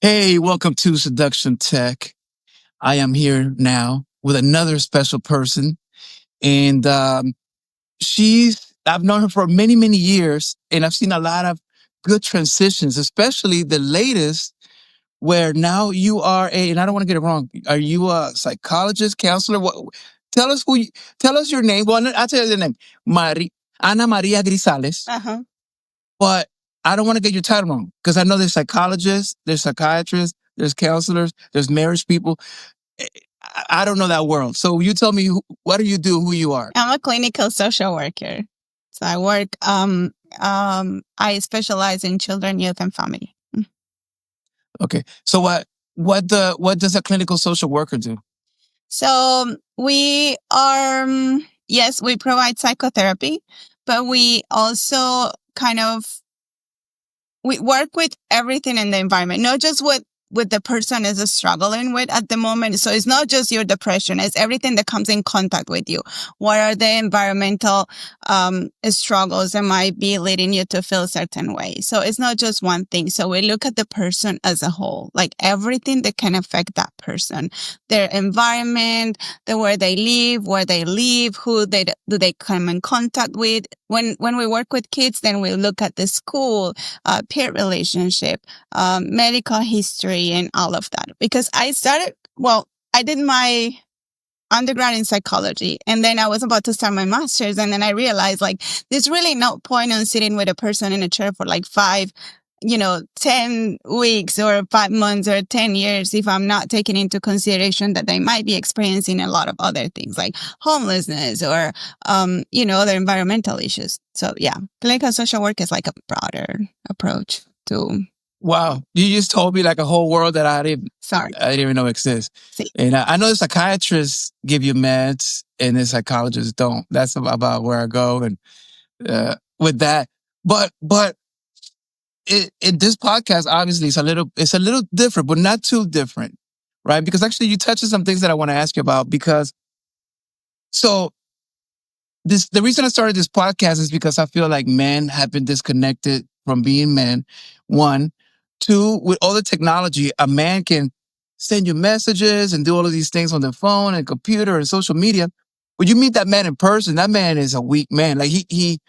Hey, welcome to Seduction Tech. I am here now with another special person, and I've known her for many, many years, and I've seen a lot of good transitions, especially the latest, where now you are and I don't want to get it wrong. Are you a psychologist, counselor? Tell us tell us your name. Well, I'll tell you the name, Ana Maria Grisales. Uh-huh. But I don't want to get your title wrong because I know there's psychologists, there's psychiatrists, there's counselors, there's marriage people. I don't know that world. So you tell me, what do you do, who you are? I'm a clinical social worker. So I work, I specialize in children, youth, and family. Okay. So what does a clinical social worker do? So we are, yes, we provide psychotherapy, but we also we work with everything in the environment, not just what the person is struggling with at the moment. So it's not just your depression, it's everything that comes in contact with you. What are the environmental struggles that might be leading you to feel a certain way? So it's not just one thing. So we look at the person as a whole, like everything that can affect that person, their environment, where they live, who do they come in contact with. When we work with kids, then we look at the school, peer relationship, medical history, and all of that. Because I did my undergrad in psychology, and then I was about to start my master's, and then I realized there's really no point in sitting with a person in a chair for 10 weeks or 5 months or 10 years if I'm not taking into consideration that they might be experiencing a lot of other things like homelessness or, other environmental issues. So yeah, clinical social work is like a broader approach to. Wow. You just told me like a whole world that I didn't even know exists. See. And I know the psychiatrists give you meds and the psychologists don't. That's about where I go. And with that, but this podcast obviously it's a little different, but not too different, right? Because actually you touched on some things that I want to ask you about. Because the reason I started this podcast is because I feel like men have been disconnected from being men. One, two, with all the technology, a man can send you messages and do all of these things on their phone and computer and social media. When you meet that man in person, that man is a weak man. Like he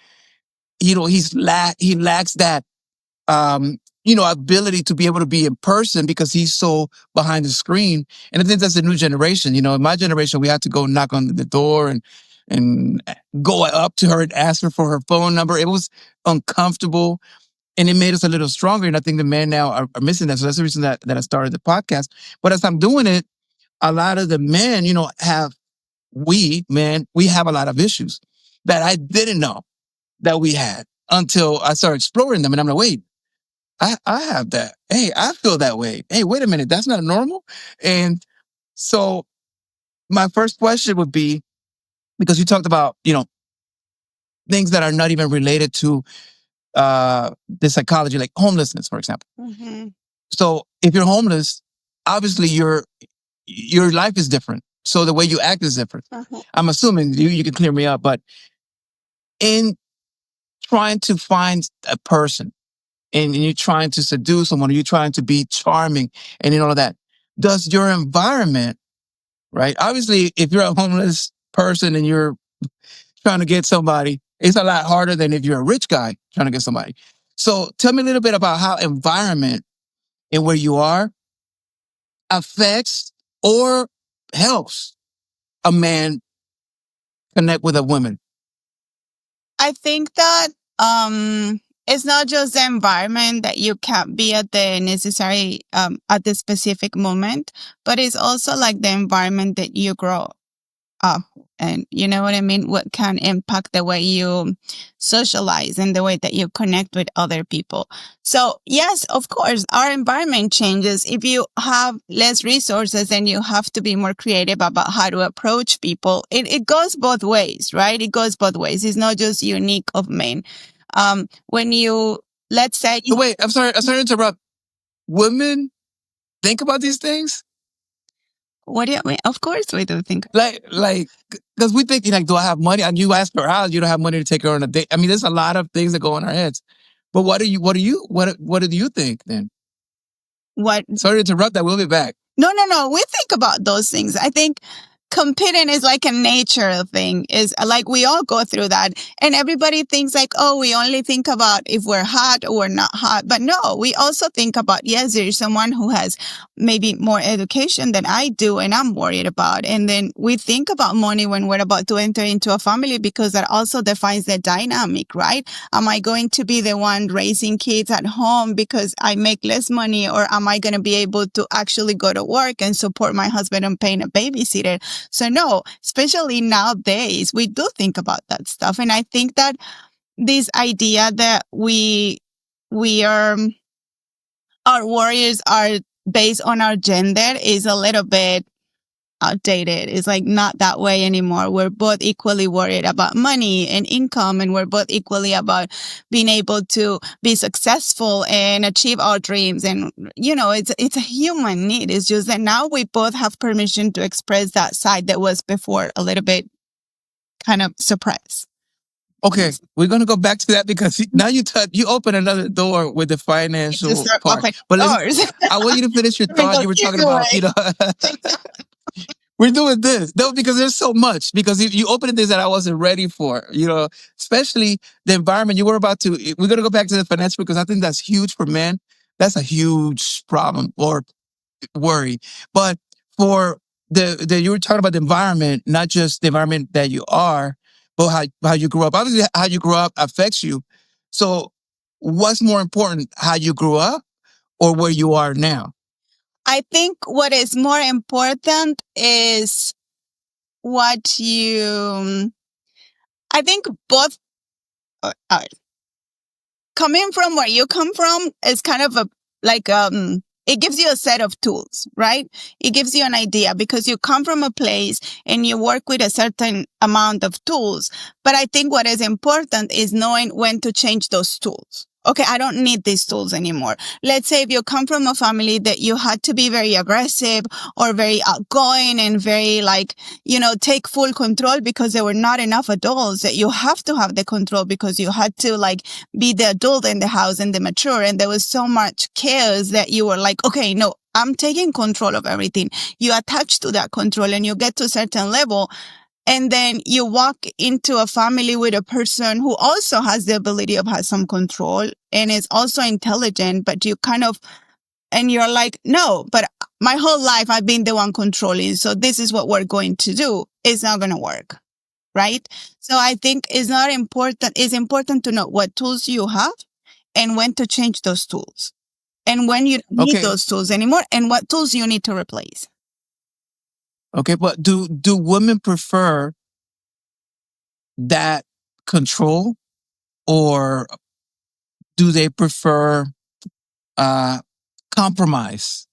lacks that ability to be able to be in person because he's so behind the screen. And I think that's the new generation. In my generation, we had to go knock on the door and go up to her and ask her for her phone number. It was uncomfortable and it made us a little stronger. And I think the men now are missing that. So that's the reason that I started the podcast. But as I'm doing it, a lot of the men, we have a lot of issues that I didn't know that we had until I started exploring them. And I'm like, wait, I have that. Hey, I feel that way. Hey, wait a minute. That's not normal. And so my first question would be, because you talked about, things that are not even related to the psychology, like homelessness, for example. Mm-hmm. So if you're homeless, obviously your life is different. So the way you act is different. Uh-huh. I'm assuming you can clear me up, but in trying to find a person, and you're trying to seduce someone, or you're trying to be charming and all of that, does your environment, right? Obviously, if you're a homeless person and you're trying to get somebody, it's a lot harder than if you're a rich guy trying to get somebody. So tell me a little bit about how environment and where you are affects or helps a man connect with a woman. I think that it's not just the environment that you can't be at the necessary at the specific moment, but it's also like the environment that you grow up. And you know what I mean? What can impact the way you socialize and the way that you connect with other people. So yes, of course, our environment changes. If you have less resources, then you have to be more creative about how to approach people. It goes both ways, right? It goes both ways. It's not just unique of men. When you, let's say... Wait, I'm sorry to interrupt. Women think about these things? What do you mean? Of course we do think. Because we think, do I have money? And you ask her out, you don't have money to take her on a date. I mean, there's a lot of things that go in our heads. But what do you think then? what Sorry to interrupt that. We'll be back. No. We think about those things. I think competing is like a nature thing. Is like we all go through that, and everybody thinks like, oh, we only think about if we're hot or we're not hot. But no, we also think about, yes, there's someone who has maybe more education than I do, and I'm worried about. And then we think about money when we're about to enter into a family, because that also defines the dynamic, right? Am I going to be the one raising kids at home because I make less money, or am I going to be able to actually go to work and support my husband and paying a babysitter? So no, especially nowadays, we do think about that stuff. And I think that this idea that we are, our warriors are based on our gender is a little bit outdated. It's like not that way anymore. We're both equally worried about money and income, and we're both equally about being able to be successful and achieve our dreams. And it's a human need. It's just that now we both have permission to express that side that was before a little bit kind of suppressed. Okay, we're gonna go back to that because now you open another door with the financial part. But I want you to finish your thought. You were talking about, we're doing this. No, because there's so much. Because if you open things that I wasn't ready for, especially the environment. We're going to go back to the financial, because I think that's huge for men. That's a huge problem or worry. But for you were talking about the environment, not just the environment that you are, but how you grew up. Obviously, how you grew up affects you. So what's more important, how you grew up or where you are now? I think what is more important is I think both, coming from where you come from is kind of it gives you a set of tools, right? It gives you an idea because you come from a place and you work with a certain amount of tools. But I think what is important is knowing when to change those tools. Okay, I don't need these tools anymore. Let's say if you come from a family that you had to be very aggressive or very outgoing and very take full control because there were not enough adults, that you have to have the control because you had to be the adult in the house and the mature. And there was so much chaos that you were like, okay, no, I'm taking control of everything. You attach to that control and you get to a certain level. And then you walk into a family with a person who also has the ability of have some control and is also intelligent, but and you're like, no, but my whole life I've been the one controlling. So this is what we're going to do. It's not going to work. Right? So I think it's important to know what tools you have and when to change those tools and when you don't need those tools anymore and what tools you need to replace. Okay, but do women prefer that control, or do they prefer compromise?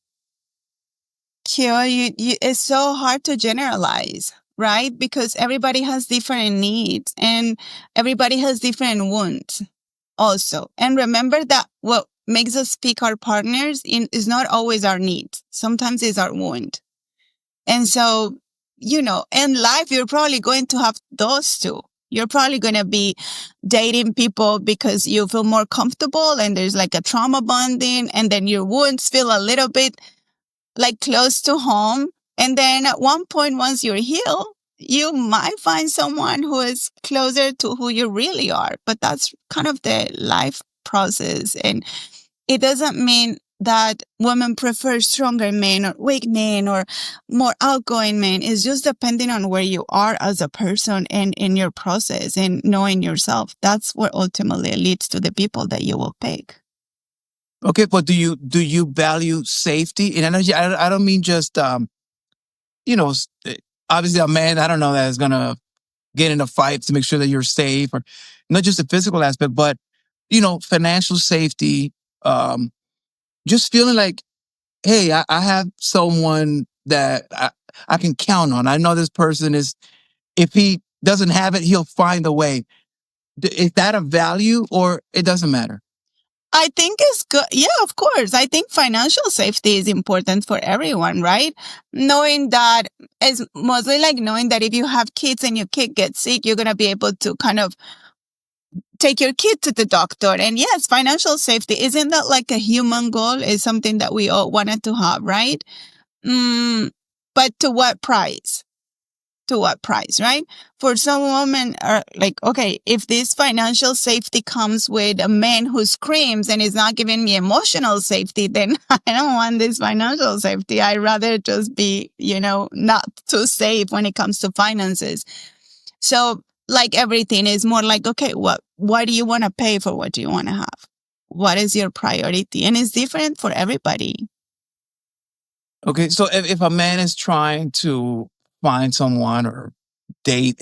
It's so hard to generalize, right? Because everybody has different needs and everybody has different wounds also. And remember that what makes us pick our partners is not always our needs. Sometimes it's our wound. And so, in life, you're probably going to have those two. You're probably going to be dating people because you feel more comfortable and there's like a trauma bonding, and then your wounds feel a little bit close to home. And then at one point, once you're healed, you might find someone who is closer to who you really are. But that's kind of the life process. And it doesn't mean that women prefer stronger men or weak men or more outgoing men. It's just depending on where you are as a person and in your process and knowing yourself. That's what ultimately leads to the people that you will pick. Okay, but do you value safety and energy? I don't mean just obviously a man, I don't know, that is gonna get in a fight to make sure that you're safe, or not just the physical aspect, but financial safety. Just feeling like, hey, I have someone that I can count on. I know this person is, if he doesn't have it, he'll find a way. Is that a value, or it doesn't matter? I think it's good. Yeah, of course. I think financial safety is important for everyone, right? Knowing that is mostly like knowing that if you have kids and your kid gets sick, you're going to be able to kind of take your kid to the doctor. And yes, financial safety, isn't that like a human goal? Is something that we all wanted to have, right? But to what price? To what price, right? For some women are like, okay, if this financial safety comes with a man who screams and is not giving me emotional safety, then I don't want this financial safety. I'd rather just be, not too safe when it comes to finances. So like everything is more like, okay, why do you want to pay for what do you want to have? What is your priority? And it's different for everybody. Okay, so if a man is trying to find someone or date,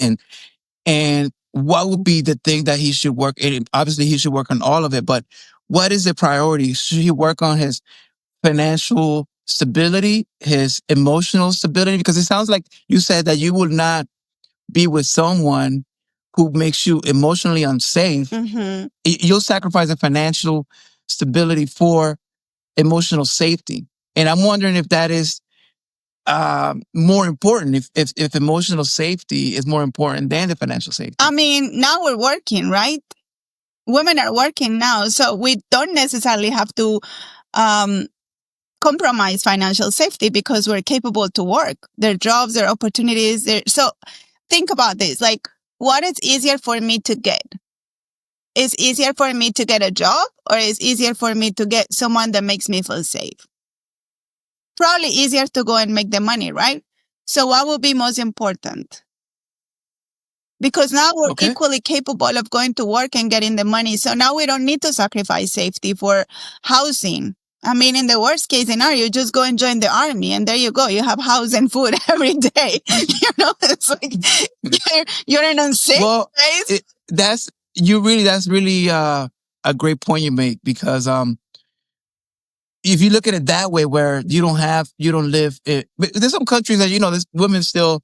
and what would be the thing that he should work? And obviously, he should work on all of it, but what is the priority? Should he work on his financial stability, his emotional stability? Because it sounds like you said that you will not be with someone who makes you emotionally unsafe. Mm-hmm. You'll sacrifice the financial stability for emotional safety. And I'm wondering if that is more important, if emotional safety is more important than the financial safety. I mean, now we're working, right? Women are working now, so we don't necessarily have to compromise financial safety because we're capable to work. There are jobs, there are opportunities. So think about this. Like, what is easier for me to get? Is easier for me to get a job, or is easier for me to get someone that makes me feel safe? Probably easier to go and make the money, right? So what will be most important? Because now we're equally capable of going to work and getting the money. So now we don't need to sacrifice safety for housing. I mean, in the worst case scenario, just go and join the army, and there you go. You have house and food every day. It's like you're in unsafe place. That's really a great point you make, because if you look at it that way, where you don't live it, but there's some countries that there's women still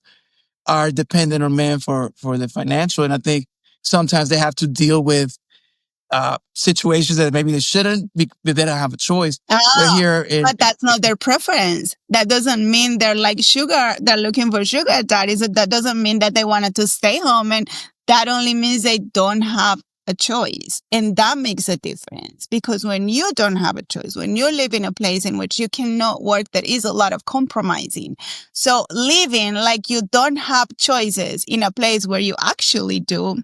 are dependent on men for the financial, and I think sometimes they have to deal with situations that maybe they shouldn't, but they don't have a choice. But that's not their preference. That doesn't mean they're like they're looking for sugar daddies. That doesn't mean that they wanted to stay home, and that only means they don't have a choice. And that makes a difference, because when you don't have a choice, when you live in a place in which you cannot work, there is a lot of compromising. So living like you don't have choices in a place where you actually do.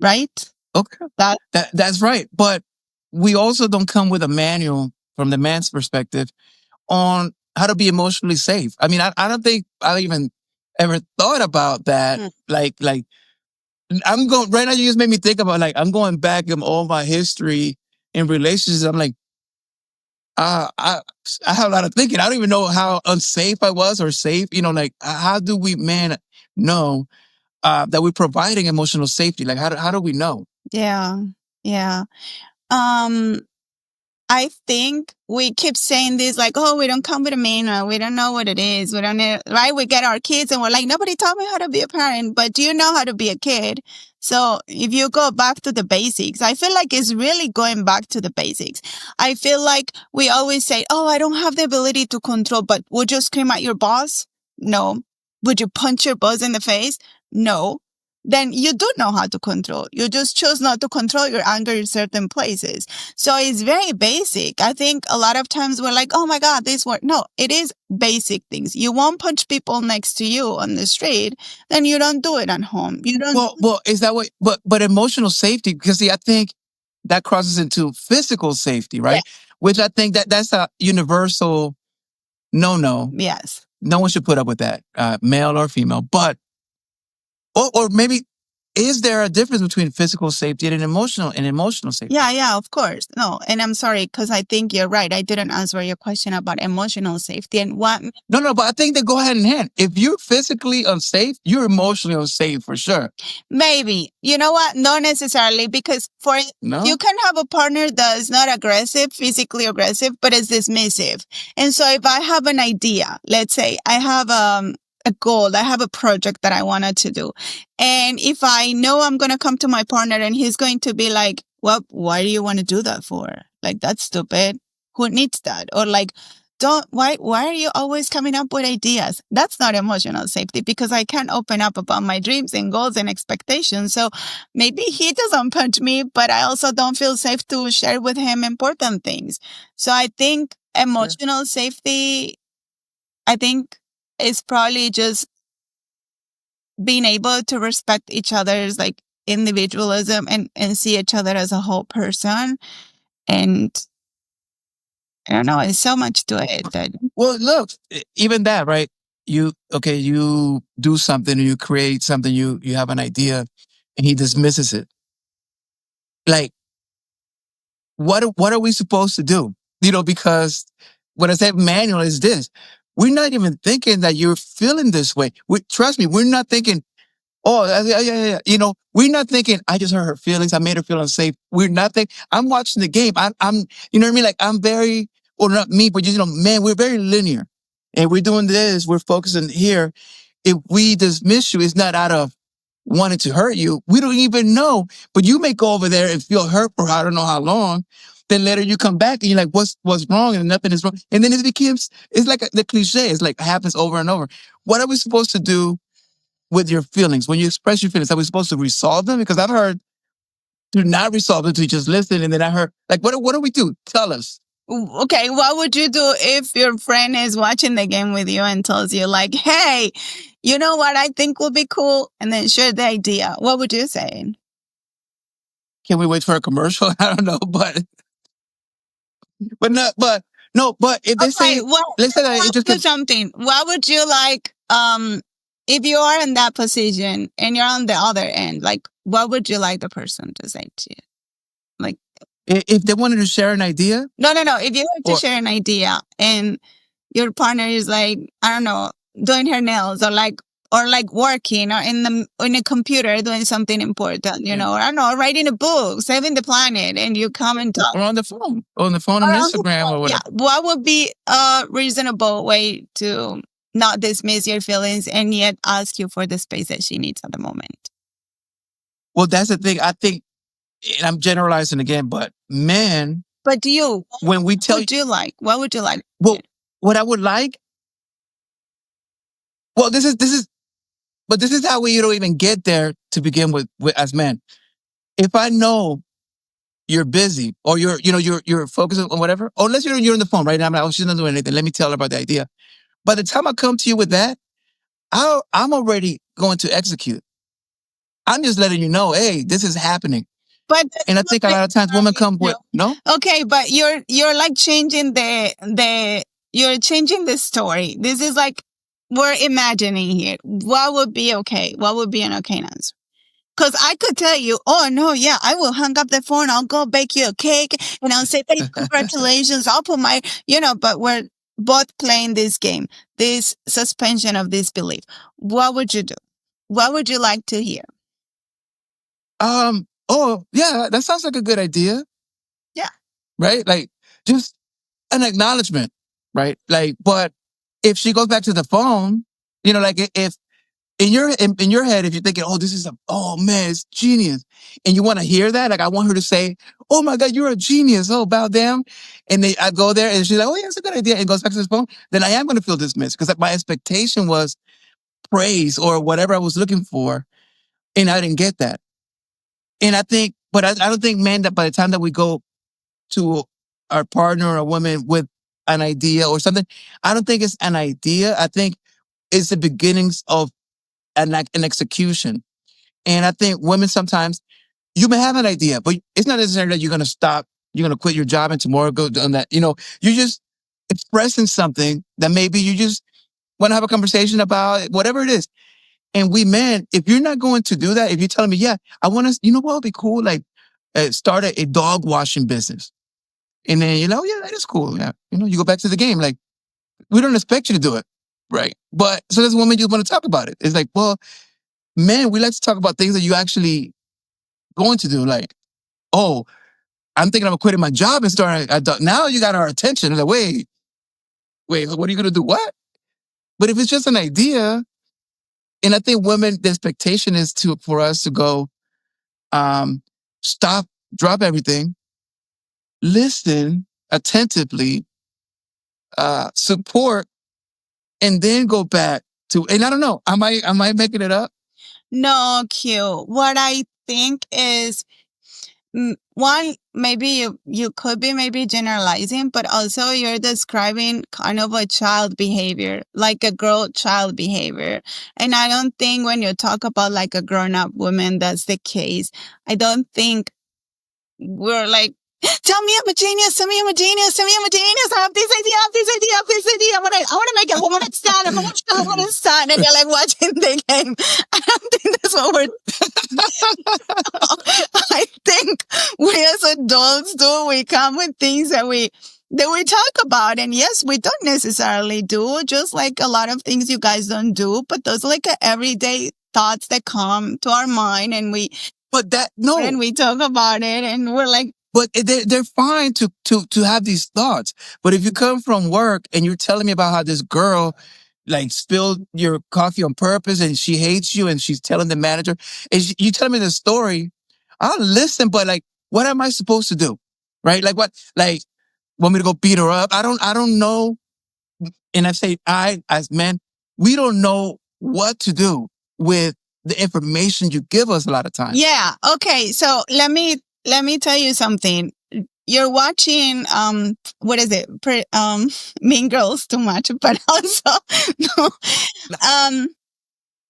Right? Okay. That's right. But we also don't come with a manual from the man's perspective on how to be emotionally safe. I mean, I don't think I even ever thought about that. Like I'm going right now. You just made me think about, like, I'm going back in all my history in relationships. I'm like, I have a lot of thinking. I don't even know how unsafe I was or safe. Like, how do we, man, know that we're providing emotional safety? Like, how do we know? Yeah. I think we keep saying this, like, oh, we don't come with a manual. We don't know what it is. We don't know, right? We get our kids and we're like, nobody taught me how to be a parent, but do you know how to be a kid? So if you go back to the basics, I feel like it's really going back to the basics. I feel like we always say, oh, I don't have the ability to control, but would you scream at your boss? No. Would you punch your boss in the face? No. Then you do know how to control. You just choose not to control your anger in certain places. So it's very basic. I think a lot of times we're like, oh my God, this word. No, it is basic things. You won't punch people next to you on the street, then you don't do it at home. You don't. Well, is that what, but emotional safety, because see, I think that crosses into physical safety, right? Yeah. Which I think that's a universal no. Yes. No one should put up with that, male or female. But or maybe, is there a difference between physical safety and emotional safety? Yeah, of course. No, and I'm sorry, because I think you're right. I didn't answer your question about emotional safety and what. No, but I think they go hand in hand. If you're physically unsafe, you're emotionally unsafe for sure. Maybe. You know what? Not necessarily, because you can have a partner that's not aggressive, physically aggressive, but is dismissive. And so if I have an idea, let's say I have a goal, I have a project that I wanted to do. And if I know I'm going to come to my partner and he's going to be like, well, why do you want to do that for? Like, that's stupid. Who needs that? Or like, why are you always coming up with ideas? That's not emotional safety, because I can't open up about my dreams and goals and expectations. So maybe he doesn't punch me, but I also don't feel safe to share with him important things. So I think emotional safety, I think, is probably just being able to respect each other's like individualism and see each other as a whole person. And I don't know, it's so much to it that. Well, look, even that, right? You do something, or you create something, you have an idea, and he dismisses it. Like, what are we supposed to do? Because what I said manual is this: we're not even thinking that you're feeling this way. Trust me, we're not thinking, oh, yeah. We're not thinking, I just hurt her feelings. I made her feel unsafe. We're not thinking, I'm watching the game. I'm, you know what I mean? Like, I'm very, or not me, but man, we're very linear. And we're doing this, we're focusing here. If we dismiss you, it's not out of wanting to hurt you. We don't even know, but you may go over there and feel hurt for I don't know how long. Then later you come back and you're like, what's wrong? And nothing is wrong. And then it's like the cliche. It's like happens over and over. What are we supposed to do with your feelings? When you express your feelings, are we supposed to resolve them? Because I've heard to not resolve them, to just listen. And then I heard, like, what do we do? Tell us. Okay, what would you do if your friend is watching the game with you and tells you like, hey, you know what I think would be cool? And then share the idea. What would you say? Can we wait for a commercial? I don't know, but no, but if they say, Well, let's say that it ask just you gets, something. What would you like, if you are in that position and you're on the other end, like, what would you like the person to say to you? Like, if they wanted to share an idea, no. If you were to share an idea and your partner is like, I don't know, doing her nails or like working or in a computer doing something important, or I don't know, writing a book, saving the planet, and you come and talk. or on the phone, on Instagram or whatever. Yeah. What would be a reasonable way to not dismiss your feelings and yet ask you for the space that she needs at the moment? Well, that's the thing. I think, and I'm generalizing again, but men. But you, when we tell you like, what would you like? Well, what I would like, well, this is how we don't even get there to begin with as men. If I know you're busy or you're focusing on whatever, or unless you're on the phone right now, I'm like, oh, she's not doing anything. Let me tell her about the idea. By the time I come to you with that, I'm already going to execute. I'm just letting you know, hey, this is happening. And I think a lot of times women come with, no? Okay, but you're like changing you're changing the story. This is like, we're imagining here. What would be okay? What would be an okay answer? Because I could tell you, oh no, yeah, I will hang up the phone. I'll go bake you a cake and I'll say, hey, congratulations. I'll put my, but we're both playing this game, this suspension of disbelief. What would you do? What would you like to hear? Oh yeah, that sounds like a good idea. Yeah. Right? Like, just an acknowledgement, right? Like, but if she goes back to the phone, like if in your head, if you're thinking, oh, this is oh man, it's genius, and you want to hear that, like I want her to say, oh my God, you're a genius, oh bow down, and I go there and she's like, oh yeah, it's a good idea, and goes back to his phone, then I am going to feel dismissed because my expectation was praise or whatever I was looking for, and I didn't get that. And I think, but I don't think, man, that by the time that we go to our partner or a woman with an idea or something, I don't think it's an idea. I think it's the beginnings of an execution. And I think women sometimes, you may have an idea, but it's not necessarily that you're going to stop, you're going to quit your job and tomorrow go on that. You're just expressing something that maybe you just want to have a conversation about, whatever it is. And we men, if you're not going to do that, if you're telling me, yeah, I want to, what would be cool? Like, start a dog washing business. And then, yeah, that is cool. Yeah. You go back to the game. Like, we don't expect you to do it. Right. But so there's women just want to talk about it. It's like, well, man, we like to talk about things that you actually going to do. Like, oh, I'm thinking I'm quitting my job and starting a dog. Now you got our attention. Like, wait, what are you going to do? What? But if it's just an idea, and I think women, the expectation is for us to go, stop, drop everything, listen attentively, support, and then go back to, and I don't know, am I making it up? No, Q. What I think is, one, maybe you could be maybe generalizing, but also you're describing kind of a child behavior, like a girl child behavior. And I don't think when you talk about like a grown up woman, that's the case. I don't think we're like, tell me I'm a genius, tell me I'm a genius, tell me I'm a genius. I have this idea, I have this idea, I have this idea. I want to make a woman stand, I'm a woman stand. And you're like watching the game. I don't think that's what we're I think we as adults do. We come with things that we talk about. And yes, we don't necessarily do, just like a lot of things you guys don't do, but those are like everyday thoughts that come to our mind and we talk about it and we're like, but they're fine to have these thoughts. But if you come from work and you're telling me about how this girl like spilled your coffee on purpose and she hates you and she's telling the manager, and you tell me the story, I'll listen, but like, what am I supposed to do? Right? Like what? Like, want me to go beat her up? I don't know. And I say, as men, we don't know what to do with the information you give us a lot of times. Yeah. Okay. So let me tell you something. You're watching, what is it? Mean Girls too much, but also, no,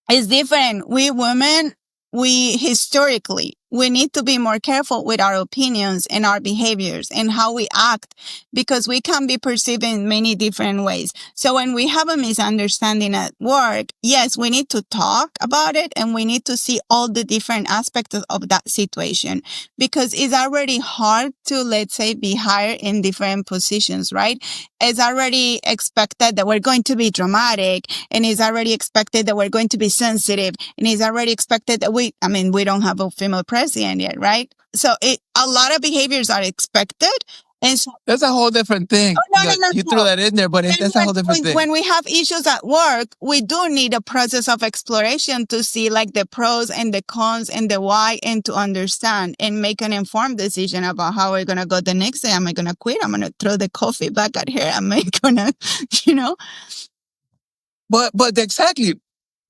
it's different. We women, historically, we need to be more careful with our opinions and our behaviors and how we act because we can be perceived in many different ways. So when we have a misunderstanding at work, yes, we need to talk about it and we need to see all the different aspects of that situation because it's already hard to, let's say, be hired in different positions, right? It's already expected that we're going to be dramatic and it's already expected that we're going to be sensitive and it's already expected that we don't have a female president yet, right? So a lot of behaviors are expected. And so that's a whole different thing. Oh, no, you threw that in there, but that's a whole different thing. When we have issues at work, we do need a process of exploration to see like the pros and the cons and the why and to understand and make an informed decision about how we're going to go the next day. Am I going to quit? I'm going to throw the coffee back at her. Am I going to, But exactly,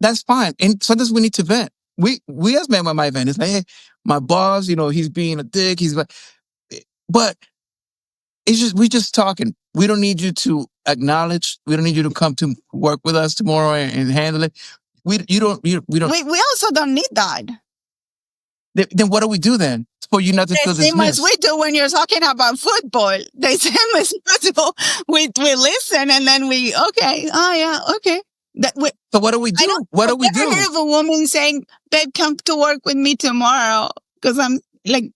that's fine. And sometimes we need to vent. We as men might vent. It's like, hey, my boss, he's being a dick. But it's just, we just talking. We don't need you to acknowledge. We don't need you to come to work with us tomorrow and handle it. We don't. We also don't need that. Then what do we do then? For you not to feel dismissed. The same as we do when you're talking about football. The same as we listen and then we, okay, oh yeah, okay. So what do we do? What do we do? I never heard of a woman saying, babe, come to work with me tomorrow. Because I'm like,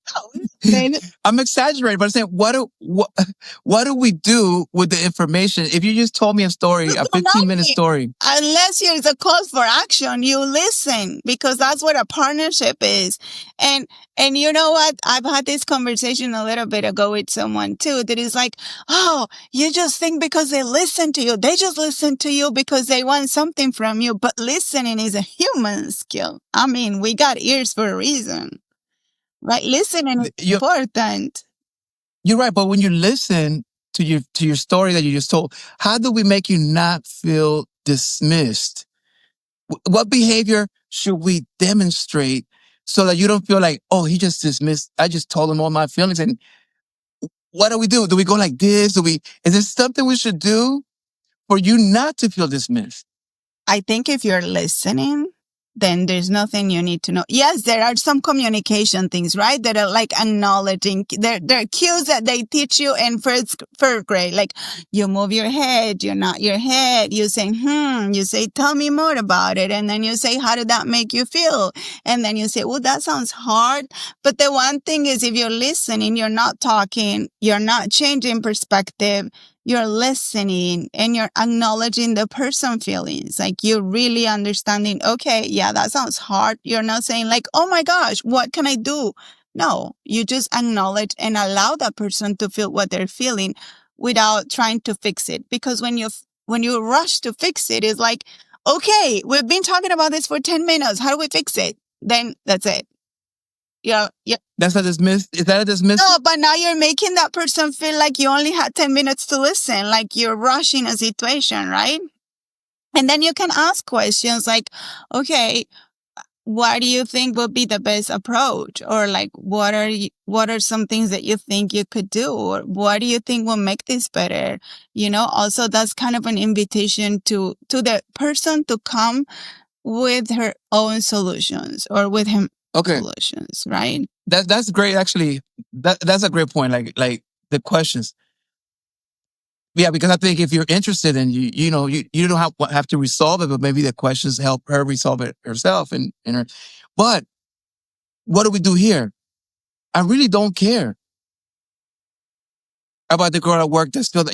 I'm exaggerating, but I'm saying, what do we do with the information? If you just told me a story, a 15-minute story. Unless there's a call for action, you listen because that's what a partnership is. And you know what? I've had this conversation a little bit ago with someone too that is like, oh, you just think because they listen to you. They just listen to you because they want something from you. But listening is a human skill. I mean, we got ears for a reason. Right, listening is important. You're right, but when you listen to your story that you just told, how do we make you not feel dismissed? What behavior should we demonstrate so that you don't feel like, oh, he just dismissed? I just told him all my feelings. And what do we do? Do we go like this? Is there something we should do for you not to feel dismissed? I think if you're listening, then there's nothing you need to know. Yes, there are some communication things, right? That are like acknowledging. There are cues that they teach you in first grade. Like you move your head, you nod your head, you say, you say, tell me more about it. And then you say, how did that make you feel? And then you say, well, that sounds hard. But the one thing is if you're listening, you're not talking, you're not changing perspective. You're listening and you're acknowledging the person's feelings. Like you're really understanding, okay, yeah, that sounds hard. You're not saying like, oh my gosh, what can I do? No, you just acknowledge and allow that person to feel what they're feeling without trying to fix it. Because when you rush to fix it, it's like, okay, we've been talking about this for 10 minutes. How do we fix it? Then that's it. Yeah. That's a dismiss. Is that a dismissal? No, but now you're making that person feel like you only had 10 minutes to listen, like you're rushing a situation, right? And then you can ask questions like, okay, what do you think would be the best approach? Or like, what are some things that you think you could do? Or what do you think will make this better? Also that's kind of an invitation to the person to come with her own solutions or with him solutions, right? That's great. Actually, that's a great point. Like the questions. Yeah, because I think if you're interested in you don't have to resolve it, but maybe the questions help her resolve it herself and her. But what do we do here? I really don't care about the girl at work that's still,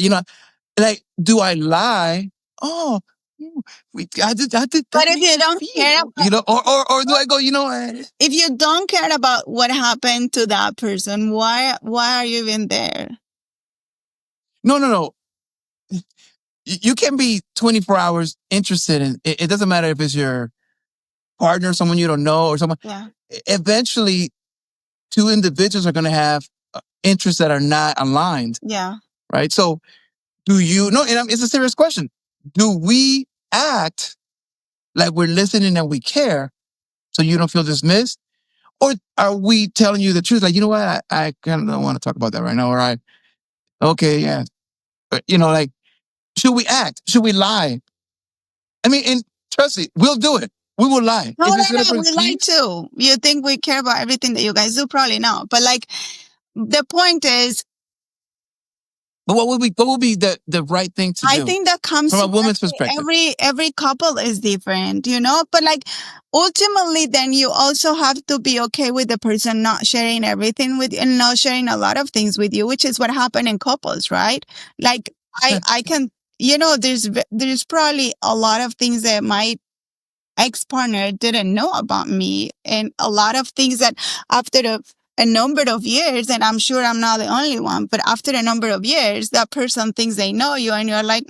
like, do I lie? Oh, I did. But if you don't care, or do I go? If you don't care about what happened to that person, why are you even there? No. You can be 24 hours interested in it. It doesn't matter if it's your partner, someone you don't know, or someone. Yeah. Eventually, two individuals are going to have interests that are not aligned. Yeah. Right. So, do you know? And it's a serious question. Do we act like we're listening and we care, so you don't feel dismissed, or are we telling you the truth? Like, you know what? I kind of don't want to talk about that right now. Or okay, yeah. But, like, should we act? Should we lie? I mean, and trust me, we'll do it. We will lie. No, we lie too. You think we care about everything that you guys do? Probably not. But like, the point is. But what would be the right thing to do? I think that comes from a woman's perspective. Every couple is different, But like, ultimately, then you also have to be okay with the person not sharing everything with you and not sharing a lot of things with you, which is what happened in couples, right? Like, I can, there's probably a lot of things that my ex-partner didn't know about me, and a lot of things that after a number of years, and I'm sure I'm not the only one, but after a number of years, that person thinks they know you, and you're like,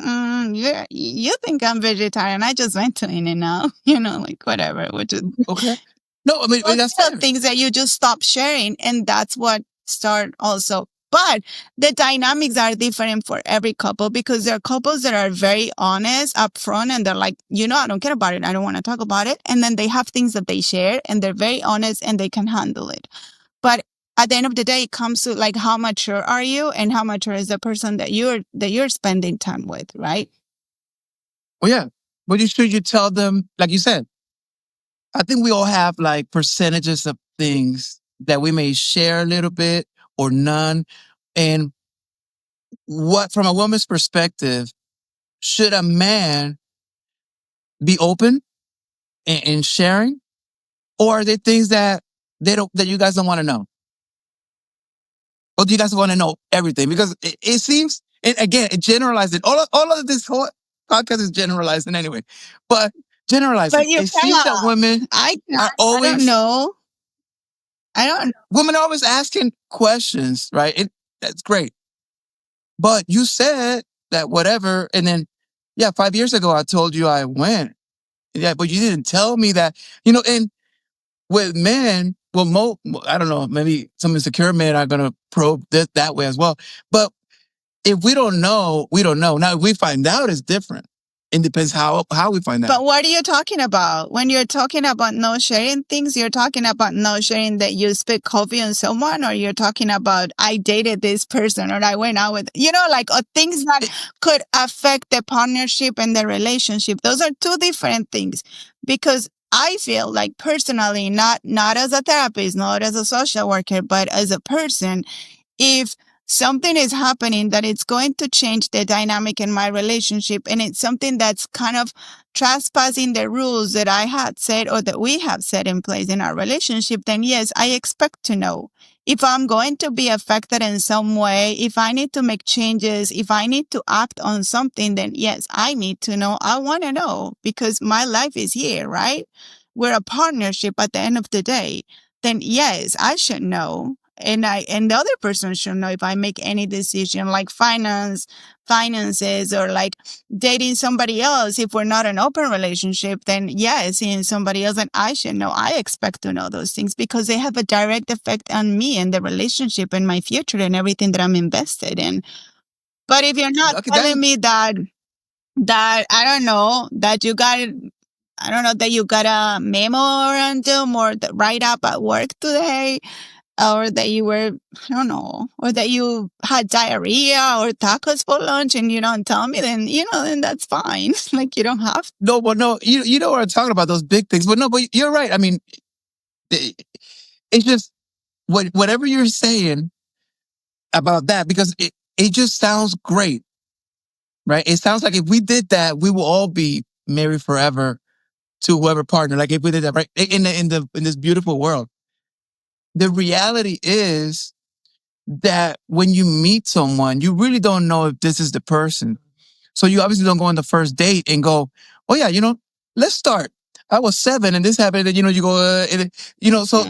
you think I'm vegetarian? I just went to In-N-Out, like whatever, which is okay. No, I mean, that's things that you just stop sharing, and that's what start also. But the dynamics are different for every couple, because there are couples that are very honest upfront, and they're like, I don't care about it. I don't want to talk about it. And then they have things that they share, and they're very honest, and they can handle it. But at the end of the day, it comes to like, how mature are you, and how mature is the person that you're spending time with, right? Well, yeah. But you tell them, like you said, I think we all have like percentages of things that we may share a little bit or none. And what, from a woman's perspective, should a man be open in sharing, or are there things that that you guys don't want to know? Or do you guys want to know everything? Because it seems, and again, it generalized. All of this whole podcast is generalizing anyway, but generalizing. It seems that women are always. I don't know. Women are always asking questions, right? That's great. But you said that whatever, and then, 5 years ago, I told you I went. Yeah, but you didn't tell me that, and with men, well, I don't know, maybe some insecure men are going to probe this that way as well. But if we don't know, we don't know. Now, if we find out, it's different. It depends how we find out. But what are you talking about? When you're talking about no sharing things, you're talking about no sharing that you spit coffee on someone, or you're talking about I dated this person, or I went out with, things that could affect the partnership and the relationship. Those are two different things, because I feel like personally, not as a therapist, not as a social worker, but as a person, if something is happening that it's going to change the dynamic in my relationship, and it's something that's kind of trespassing the rules that I had set or that we have set in place in our relationship, then yes, I expect to know. If I'm going to be affected in some way, if I need to make changes, if I need to act on something, then yes, I need to know. I want to know, because my life is here, right? We're a partnership at the end of the day. Then yes, I should know. And the other person should know if I make any decision like finance, finances or like dating somebody else. If we're not an open relationship, then yeah, seeing somebody else, and I should know. I expect to know those things because they have a direct effect on me and the relationship and my future and everything that I'm invested in. But if you're not Okay, telling me that I don't know that you got I don't know that you got a memorandum or the write up at work today, or that you were, I don't know, or that you had diarrhea or tacos for lunch and you don't tell me, then, then that's fine. Like, you don't have to. No, but no, you know what I'm talking about, those big things. But no, but you're right. I mean, it's just whatever you're saying about that, because it just sounds great, right? It sounds like if we did that, we will all be married forever to whoever partner. Like if we did that, right? In this beautiful world. The reality is that when you meet someone, you really don't know if this is the person. So you obviously don't go on the first date and go, oh yeah, let's start. I was 7 and this happened. And, you go, so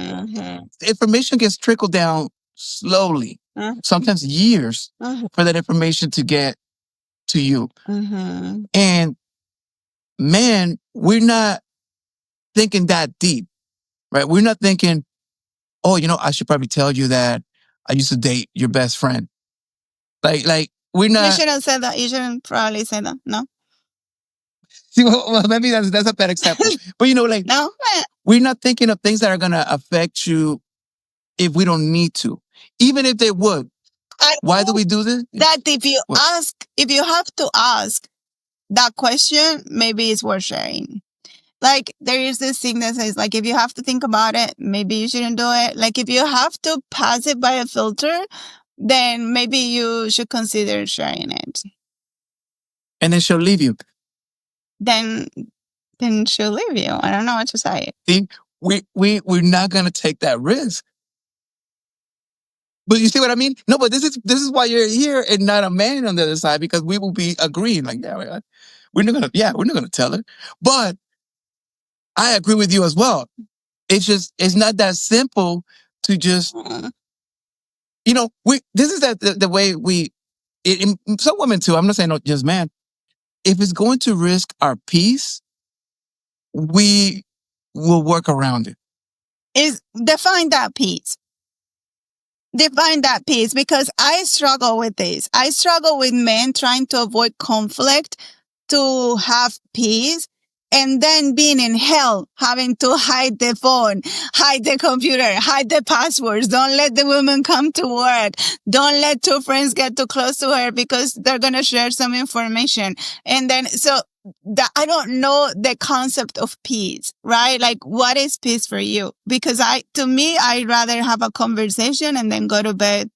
information gets trickled down slowly, sometimes years for that information to get to you. And man, we're not thinking that deep, right? We're not thinking, oh, I should probably tell you that I used to date your best friend. Like we're not. You shouldn't say that. You shouldn't probably say that. No. See, well, maybe that's a bad example. But no, we're not thinking of things that are gonna affect you if we don't need to, even if they would. Why do we do this? That if you have to ask that question, maybe it's worth sharing. Like, there is this thing that says, like, if you have to think about it, maybe you shouldn't do it. Like, if you have to pass it by a filter, then maybe you should consider sharing it. And then she'll leave you. Then she'll leave you. I don't know what to say. See, we're not gonna take that risk. But you see what I mean? No, but this is why you're here and not a man on the other side, because we will be agreeing like, we're not gonna tell her. But I agree with you as well. It's not that simple to just, this is the way some women too, I'm not saying no, just man. If it's going to risk our peace, we will work around it. Define that peace. Define that peace, because I struggle with this. I struggle with men trying to avoid conflict to have peace, and then being in hell, having to hide the phone, hide the computer, hide the passwords. Don't let the woman come to work. Don't let two friends get too close to her because they're going to share some information. And then, I don't know the concept of peace, right? Like, what is peace for you? Because to me, I'd rather have a conversation and then go to bed,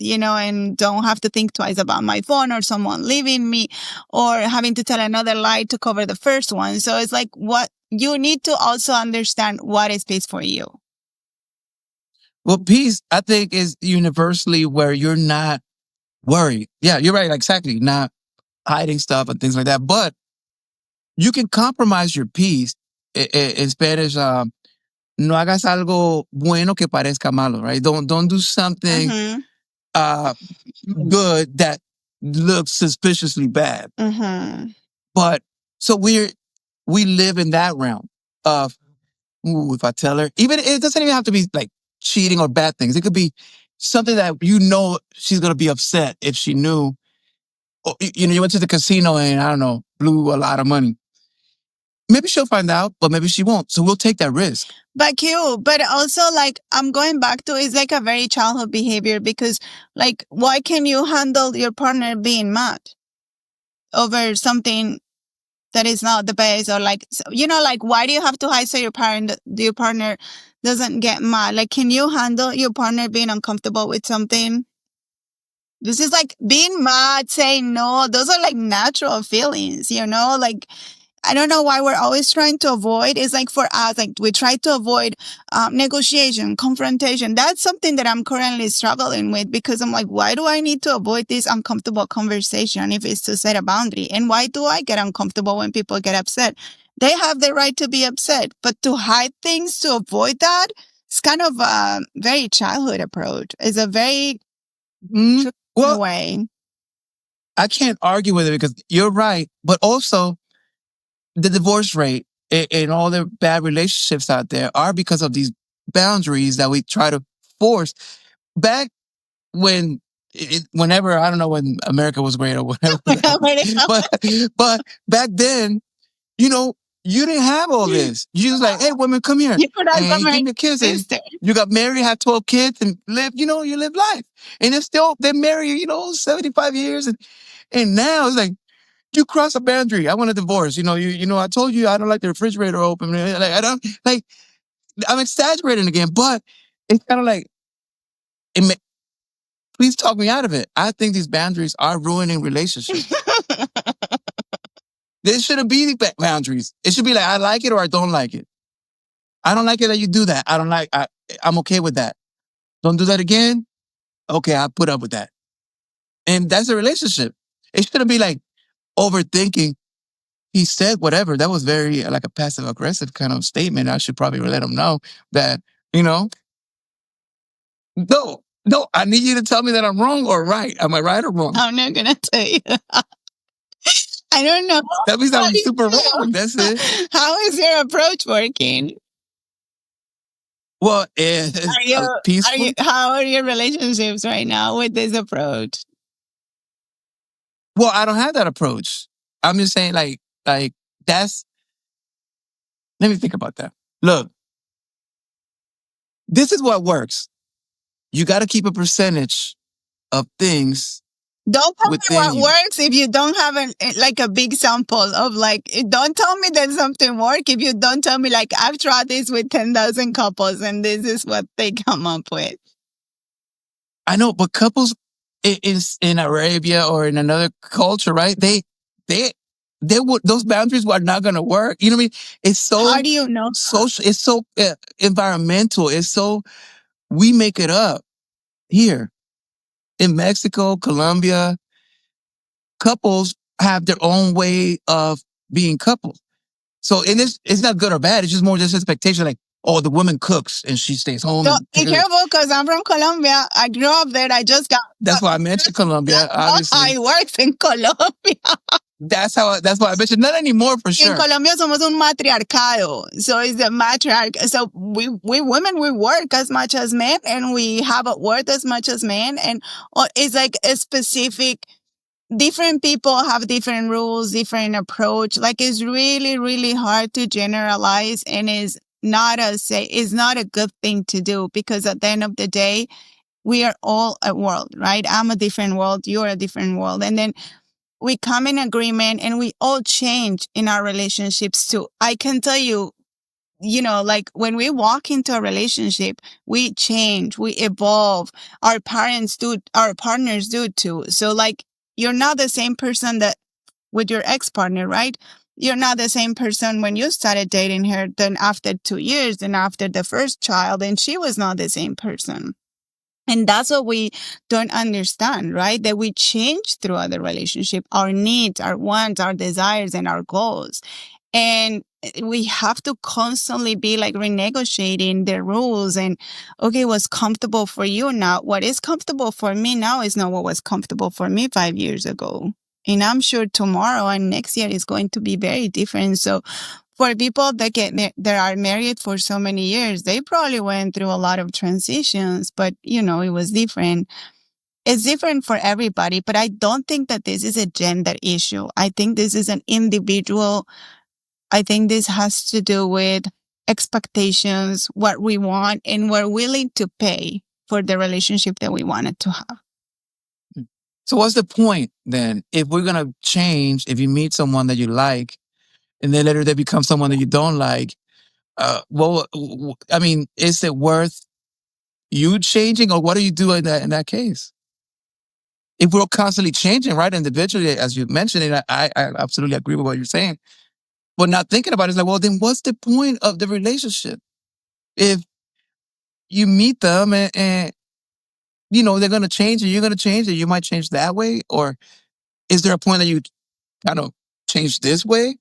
and don't have to think twice about my phone or someone leaving me or having to tell another lie to cover the first one. So it's like, what you need to also understand, what is peace for you? Well, peace, I think, is universally where you're not worried. Yeah, you're right. Exactly. Not hiding stuff and things like that. But you can compromise your peace. In Spanish, no hagas algo bueno que parezca malo, right? Don't do something good that looks suspiciously bad. But so we live in that realm of, if I tell her, even it doesn't even have to be like cheating or bad things. It could be something that she's gonna be upset if she knew. Or, you went to the casino and I don't know, blew a lot of money. Maybe she'll find out, but maybe she won't. So we'll take that risk. But also, like, I'm going back to, it's like a very childhood behavior, because, like, why can you handle your partner being mad over something that is not the base, or like, like, why do you have to hide so your partner doesn't get mad? Like, can you handle your partner being uncomfortable with something? This is like being mad, saying no. Those are like natural feelings, like, I don't know why we're always trying to avoid. It's like, for us, like, we try to avoid negotiation, confrontation. That's something that I'm currently struggling with, because I'm like, why do I need to avoid this uncomfortable conversation if it's to set a boundary? And why do I get uncomfortable when people get upset? They have the right to be upset, but to hide things to avoid that, it's kind of a very childhood approach. It's a very way. I can't argue with it because you're right. But also, the divorce rate and all the bad relationships out there are because of these boundaries that we try to force. Back when, whenever, I don't know when America was great or whatever, but back then, you know, you didn't have all this. You was like, hey, women, come here. You could also And give marry me a kiss. your And sister. you got married, had 12 kids, and live, you live life. And they marry you, 75 years. And now it's like, you cross a boundary. I want a divorce. I told you I don't like the refrigerator open. Like, I don't, like, I'm exaggerating again, but it's kind of like, please talk me out of it. I think these boundaries are ruining relationships. There shouldn't be boundaries. It should be like, I like it or I don't like it. I don't like it that you do that. I'm okay with that. Don't do that again. Okay, I'll put up with that. And that's a relationship. It shouldn't be like overthinking. He said whatever. That was very like a passive aggressive kind of statement. I should probably let him know that, no, I need you to tell me that I'm wrong or right. Am I right or wrong? I'm not going to tell you. I don't know. That means I'm super wrong. That's it. How is your approach working? Well, it's peaceful. How are your relationships right now with this approach? Well, I don't have that approach. I'm just saying, like that's. Let me think about that. Look, this is what works. You got to keep a percentage of things. Don't tell me what works if you don't have a big sample of don't tell me that something works if you don't tell me I've tried this with 10,000 couples and this is what they come up with. I know, but couples in Arabia or in another culture, right? Those boundaries are not going to work. You know what I mean? It's so. How do you know? Social. It's so environmental. It's so, we make it up here in Mexico, Colombia. Couples have their own way of being couples. So it's not good or bad. It's just more just expectation. Like, oh, the woman cooks and she stays home. So be careful because I'm from Colombia. I grew up there. That's why I mentioned Colombia. Obviously, how it works in Colombia. That's why I mentioned. Not anymore, for sure. In Colombia, somos un matriarcado. So it's the matriarch. So we women, we work as much as men and we have a worth as much as men. And it's like a specific, different people have different rules, different approach. It's really, really hard to generalize and it's not a good thing to do because at the end of the day, we are all a world, right? I'm a different world. You're a different world. And then we come in agreement and we all change in our relationships too. I can tell you, when we walk into a relationship, we change, we evolve. Our parents do, our partners do too. So you're not the same person that with your ex-partner, right? You're not the same person when you started dating her than after 2 years and after the first child. And she was not the same person. And that's what we don't understand, right? That we change throughout the relationship, our needs, our wants, our desires, and our goals. And we have to constantly be renegotiating the rules and, okay, what's comfortable for you now? What is comfortable for me now is not what was comfortable for me 5 years ago. And I'm sure tomorrow and next year is going to be very different. So for people that are married for so many years, they probably went through a lot of transitions, but it was different. It's different for everybody, but I don't think that this is a gender issue. I think this is an individual. I think this has to do with expectations, what we want, and we're willing to pay for the relationship that we wanted to have. So what's the point then? If we're going to change, if you meet someone that you like, and then later they become someone that you don't like, is it worth you changing, or what do you do in that case? If we're constantly changing, right, individually, as you mentioned, and I absolutely agree with what you're saying, but not thinking about it is well, then what's the point of the relationship? If you meet them and they're going to change and you're going to change and you might change that way, or is there a point that you kind of change this way?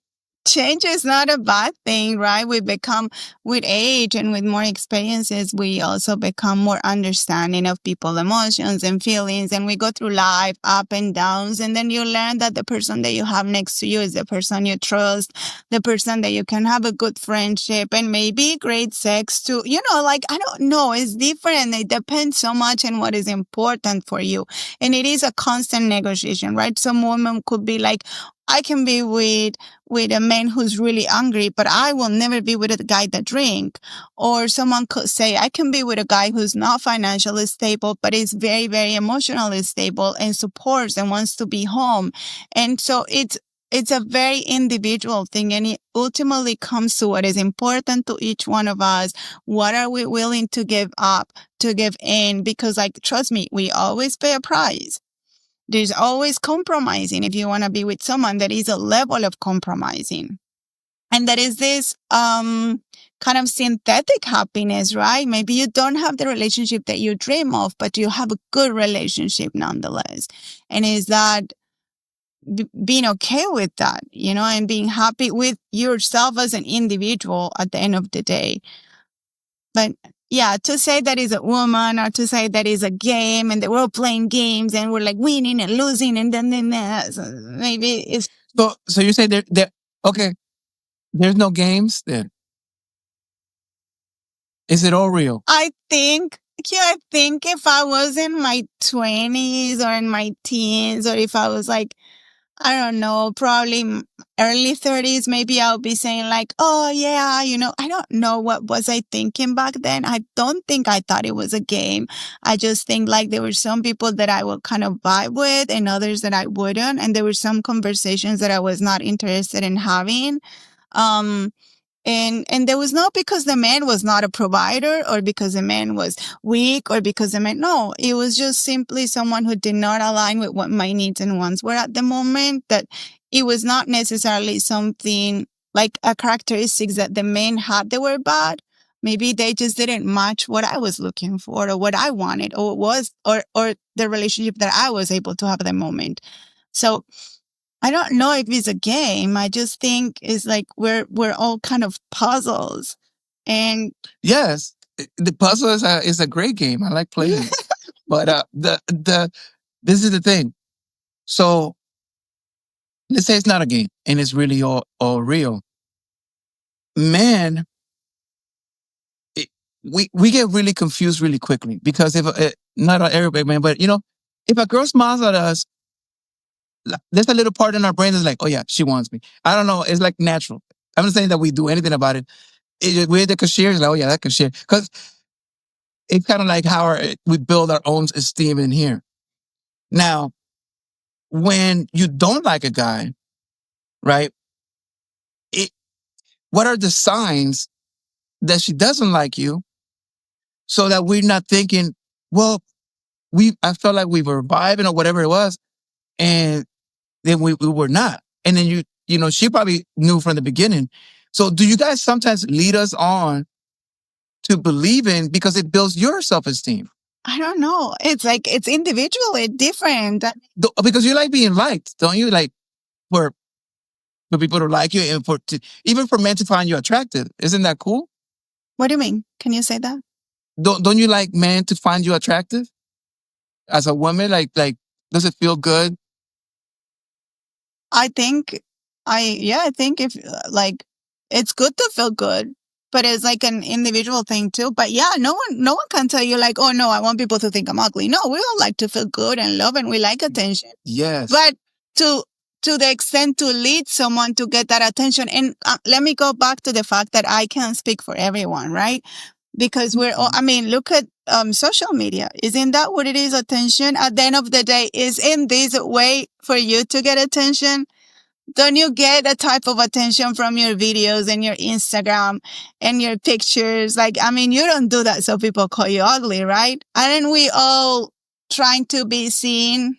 change is not a bad thing, right? We become, with age and with more experiences, we also become more understanding of people's emotions and feelings. And we go through life up and downs. And then you learn that the person that you have next to you is the person you trust, the person that you can have a good friendship and maybe great sex too. Like, I don't know. It's different. It depends so much on what is important for you. And it is a constant negotiation, right? Some women could be like, I can be with a man who's really angry, but I will never be with a guy that drink. Or someone could say, I can be with a guy who's not financially stable, but is very, very emotionally stable and supports and wants to be home. And so it's a very individual thing, and it ultimately comes to what is important to each one of us. What are we willing to give up, to give in? Because, like, trust me, we always pay a price. There's always compromising. If you want to be with someone, there is a level of compromising. And there is this kind of synthetic happiness, right? Maybe you don't have the relationship that you dream of, but you have a good relationship nonetheless. And is that being okay with that, and being happy with yourself as an individual at the end of the day. But yeah, to say that is a woman, or to say that is a game and that we're all playing games and we're like winning and losing and then maybe it's. So you say there okay, there's no games there. Is it all real? I think if I was in my 20s or in my teens, or if I was like, I don't know, probably early 30s, maybe I'll be saying like, oh yeah, I don't know what was I thinking back then. I don't think I thought it was a game. I just think like there were some people that I would kind of vibe with and others that I wouldn't. And there were some conversations that I was not interested in having. And there was not because the man was not a provider or because the man was weak or because the man, no, it was just simply someone who did not align with what my needs and wants were at the moment. That it was not necessarily something like a characteristics that the men had that were bad. Maybe they just didn't match what I was looking for or what I wanted or the relationship that I was able to have at the moment. So I don't know if it's a game. I just think it's like we're all kind of puzzles. And yes, the puzzle is a great game. I like playing it. But this is the thing. So let's say it's not a game and it's really all real. Man, we get really confused really quickly because if not everybody, man, but if a girl smiles at us, there's a little part in our brain that's like, oh yeah, she wants me. I don't know. It's like natural. I'm not saying that we do anything about it. We're the cashier. Like, oh yeah, that cashier. Because it's kind of like how we build our own esteem in here. Now, when you don't like a guy, right? What are the signs that she doesn't like you so that we're not thinking, well, I felt like we were vibing or whatever it was. And then we were not. And then she probably knew from the beginning. So do you guys sometimes lead us on to believing because it builds your self-esteem? I don't know. It's like, it's individually different. Because you like being liked, don't you? Like for people to like you and even for men to find you attractive. Isn't that cool? What do you mean? Can you say that? Don't you like men to find you attractive? As a woman, like does it feel good? I think if like it's good to feel good, but it's like an individual thing too. But yeah, no one can tell you like, oh no, I want people to think I'm ugly. No, we all like to feel good and love, and we like attention. Yes. But to the extent to lead someone to get that attention, and let me go back to the fact that I can't speak for everyone, right? Because we're all, I mean, look at social media. Isn't that what it is? Attention at the end of the day is in this way for you to get attention. Don't you get a type of attention from your videos and your Instagram and your pictures? Like, I mean, you don't do that so people call you ugly, right? Aren't we all trying to be seen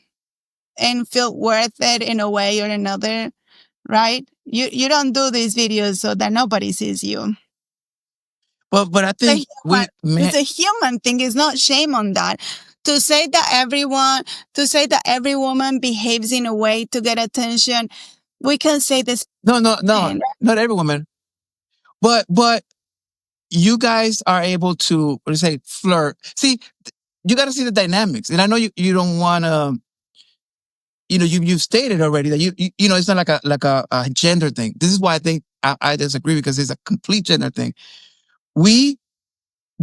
and feel worth it in a way or another, right? You don't do these videos so that nobody sees you. But I think it's a human thing. It's not shame on that. To say that every woman behaves in a way to get attention, We can say this. No, And not every woman. But you guys are able to, what do you say, flirt. See, you got to see the dynamics. And I know you don't want to, you've stated already that it's not like a gender thing. This is why I think I disagree, because it's a complete gender thing. We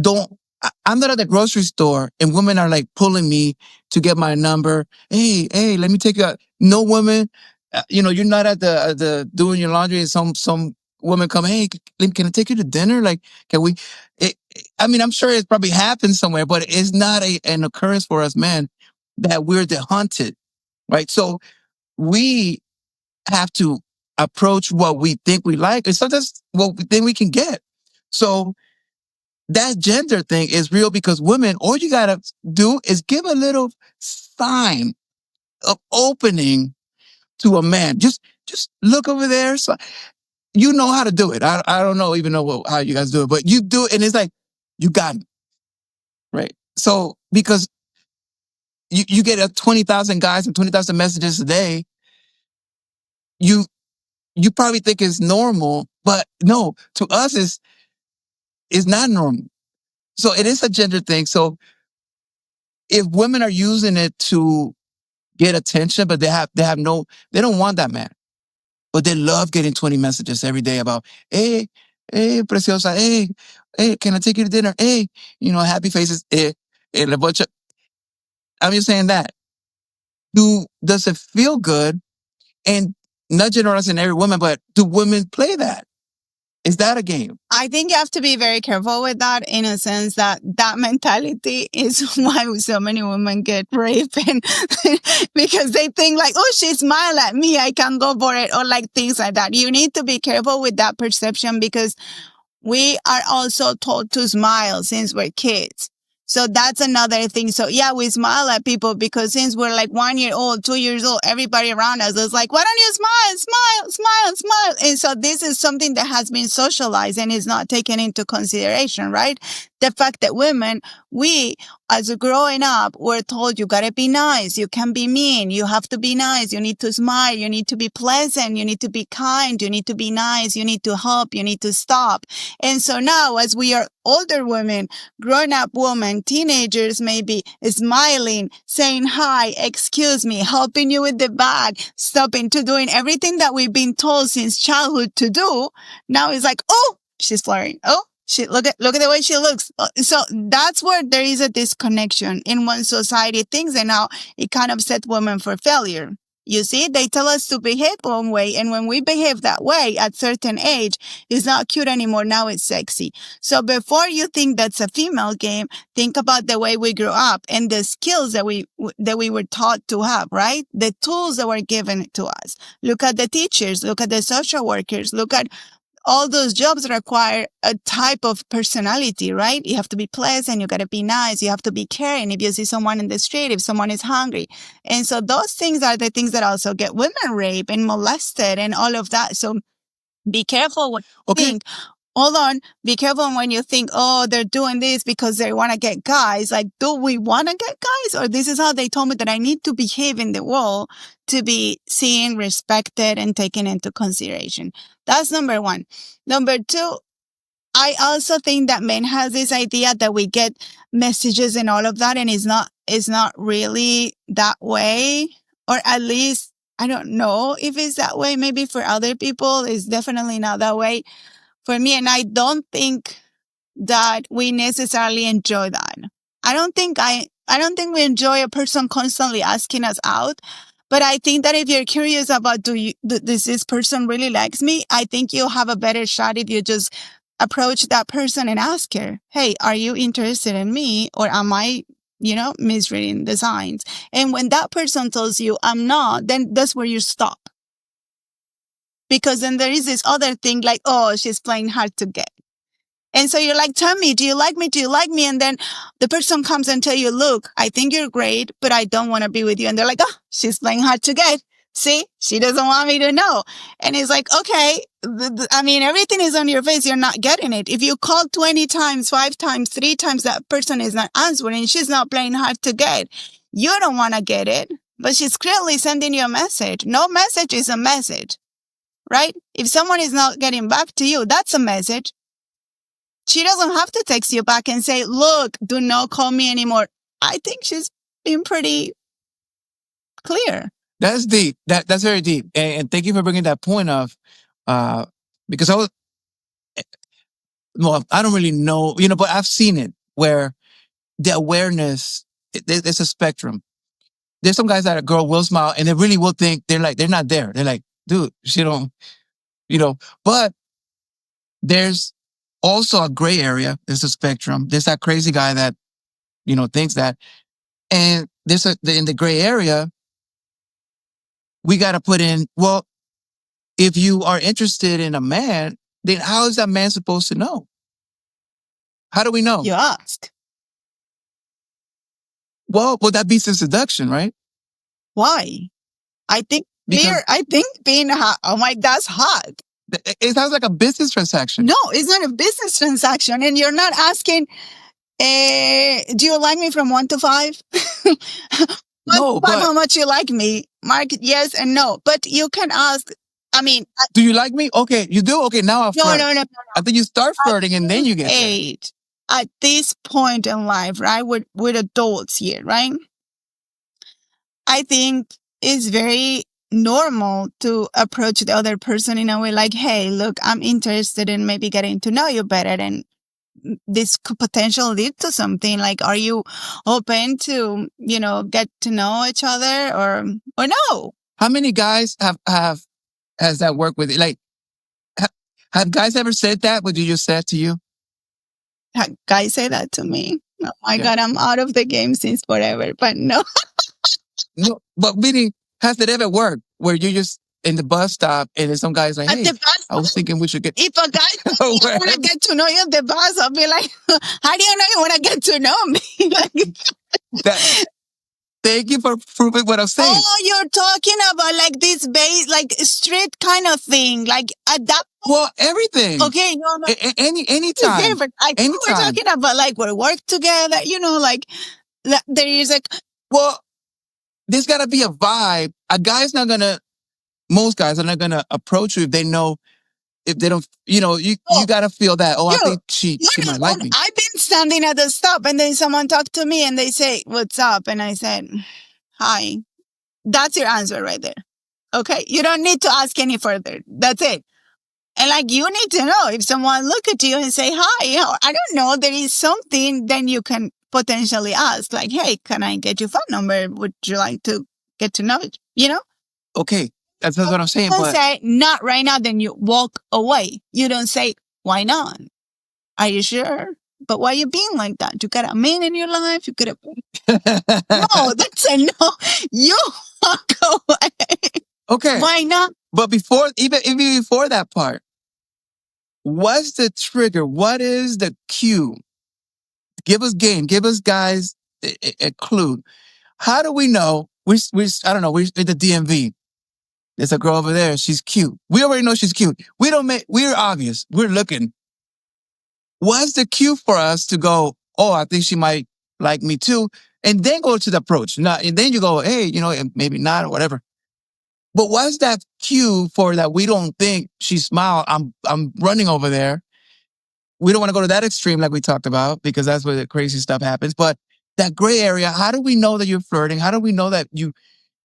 don't, I'm not at the grocery store and women are like pulling me to get my number. Hey, let me take you out. No woman, you're not at the doing your laundry and some woman come, hey, can I take you to dinner? Like, can we, I mean, I'm sure it probably happens somewhere, but it's not an occurrence for us men that we're the hunted, right? So we have to approach what we think we like, and sometimes what we think we can get. So that gender thing is real, because women, all you gotta do is give a little sign of opening to a man. Just look over there. So you know how to do it. I don't know even know how you guys do it, but you do it, and it's like you got it, right? So because you get 20,000 guys and 20,000 messages a day, you probably think it's normal, but no, to us is not normal. So it is a gender thing. So if women are using it to get attention, but they don't want that man, but they love getting 20 messages every day about, hey, preciosa, hey, can I take you to dinner? Hey, happy faces, and a bunch of, I'm just saying that. Does it feel good? And not generalizing every woman, but do women play that? Is that a game? I think you have to be very careful with that, in a sense that mentality is why so many women get raped, and because they think like, oh, she smiled at me, I can go for it, or like things like that. You need to be careful with that perception, because we are also taught to smile since we're kids. So that's another thing. So yeah, we smile at people because since we're like 1 year old, 2 years old, everybody around us is like, why don't you smile, smile, smile, smile? And so this is something that has been socialized and is not taken into consideration, right? The fact that women, we, as growing up, we're told you gotta be nice, you can be mean, you have to be nice, you need to smile, you need to be pleasant, you need to be kind, you need to be nice, you need to help, you need to stop. And so now, as we are older women, grown up women, teenagers maybe, smiling, saying hi, excuse me, helping you with the bag, stopping to doing everything that we've been told since childhood to do. Now it's like, oh, she's flirting. Oh, look at the way she looks. So that's where there is a disconnection in one society thinks, and now it kind of set women for failure. You see, they tell us to behave one way, and when we behave that way at certain age, it's not cute anymore. Now it's sexy. So before you think that's a female game, think about the way we grew up and the skills that we were taught to have, right? The tools that were given to us. Look at the teachers, look at the social workers, look at all those jobs require a type of personality, right? You have to be pleasant. You got to be nice. You have to be caring. If you see someone in the street, if someone is hungry. And so those things are the things that also get women raped and molested and all of that. So be careful when you think, hold on, be careful when you think, oh, they're doing this because they want to get guys. Like, do we want to get guys? Or this is how they told me that I need to behave in the world to be seen, respected, and taken into consideration. That's number one. Number two, I also think that men has this idea that we get messages and all of that, and it's not really that way. Or at least, I don't know if it's that way. Maybe for other people, it's definitely not that way for me. And I don't think that we necessarily enjoy that. I don't think we enjoy a person constantly asking us out. But I think that if you're curious about, does this person really likes me? I think you'll have a better shot if you just approach that person and ask her, hey, are you interested in me? Or am I, misreading the signs? And when that person tells you, I'm not, then that's where you stop. Because then there is this other thing like, oh, she's playing hard to get. And so you're like, tell me, do you like me? Do you like me? And then the person comes and tell you, look, I think you're great, but I don't want to be with you. And they're like, oh, she's playing hard to get. See, she doesn't want me to know. And it's like, okay, everything is on your face. You're not getting it. If you call 20 times, 5 times, 3 times, that person is not answering. She's not playing hard to get. You don't want to get it, but she's clearly sending you a message. No message is a message. right? If someone is not getting back to you, that's a message. She doesn't have to text you back and say, look, do not call me anymore. I think she's been pretty clear. That's deep. That's very deep. And thank you for bringing that point of, because I don't really know, but I've seen it where the awareness, it's a spectrum. There's some guys that a girl will smile and they really will think they're not there. They're like, dude, she don't, but there's also a gray area. There's a spectrum. There's that crazy guy that, thinks that. And in the gray area, we got to put in, well, if you are interested in a man, then how is that man supposed to know? How do we know? You ask. Well, that be some seduction, right? Why? I think being hot, oh my, that's hot. It sounds like a business transaction. No, it's not a business transaction. And you're not asking, do you like me from 1 to 5? No, but how much you like me? Mark, yes and no. But you can ask, do you like me? Okay, you do? Okay, now I'll flirt. No. I think you start flirting and then you get age. At this point in life, right, with adults here, right? I think it's very normal to approach the other person in a way like, hey, look, I'm interested in maybe getting to know you better, and this could potentially lead to something. Like, are you open to, get to know each other or no? How many guys has that worked with you? Like, have guys ever said that? What you just said to you? Guys say that to me. Oh my God, I'm out of the game since forever, but no. No, but really, has it ever worked where you just in the bus stop and then some guy's like, hey, I was thinking we should get. If a guy want to get to know you at the bus, I'll be like, how do you know you want to get to know me? Thank you for proving what I'm saying. Oh, you're talking about like this like street kind of thing, like at that. Well, everything. Okay, no. Anytime. Anytime. We're talking about like we work together, like there is like. Well, there's got to be a vibe. Most guys are not gonna approach you if they know, if they don't, you got to feel that. Oh, I think she might like me. I've been standing at the stop and then someone talked to me and they say, what's up? And I said, hi. That's your answer right there. Okay. You don't need to ask any further. That's it. And like, you need to know if someone look at you and say, hi, I don't know, there is something, then you can potentially ask like, hey, can I get your phone number? Would you like to get to know it? Okay. That's what I'm saying. You don't say, not right now, then you walk away. You don't say, why not? Are you sure? But why are you being like that? You got a man in your life? You could have. No, that's a no. You walk away. Okay. Why not? But even before that part, what's the trigger? What is the cue? Give us guys a clue. How do we know? I don't know. We're in the DMV. There's a girl over there. She's cute. We already know she's cute. We're obvious. We're looking. What's the cue for us to go, oh, I think she might like me too. And then go to the approach. And then you go, hey, maybe not or whatever. But what's that cue for that we don't think she smiled? I'm running over there. We don't want to go to that extreme like we talked about because that's where the crazy stuff happens. But that gray area, how do we know that you're flirting? How do we know that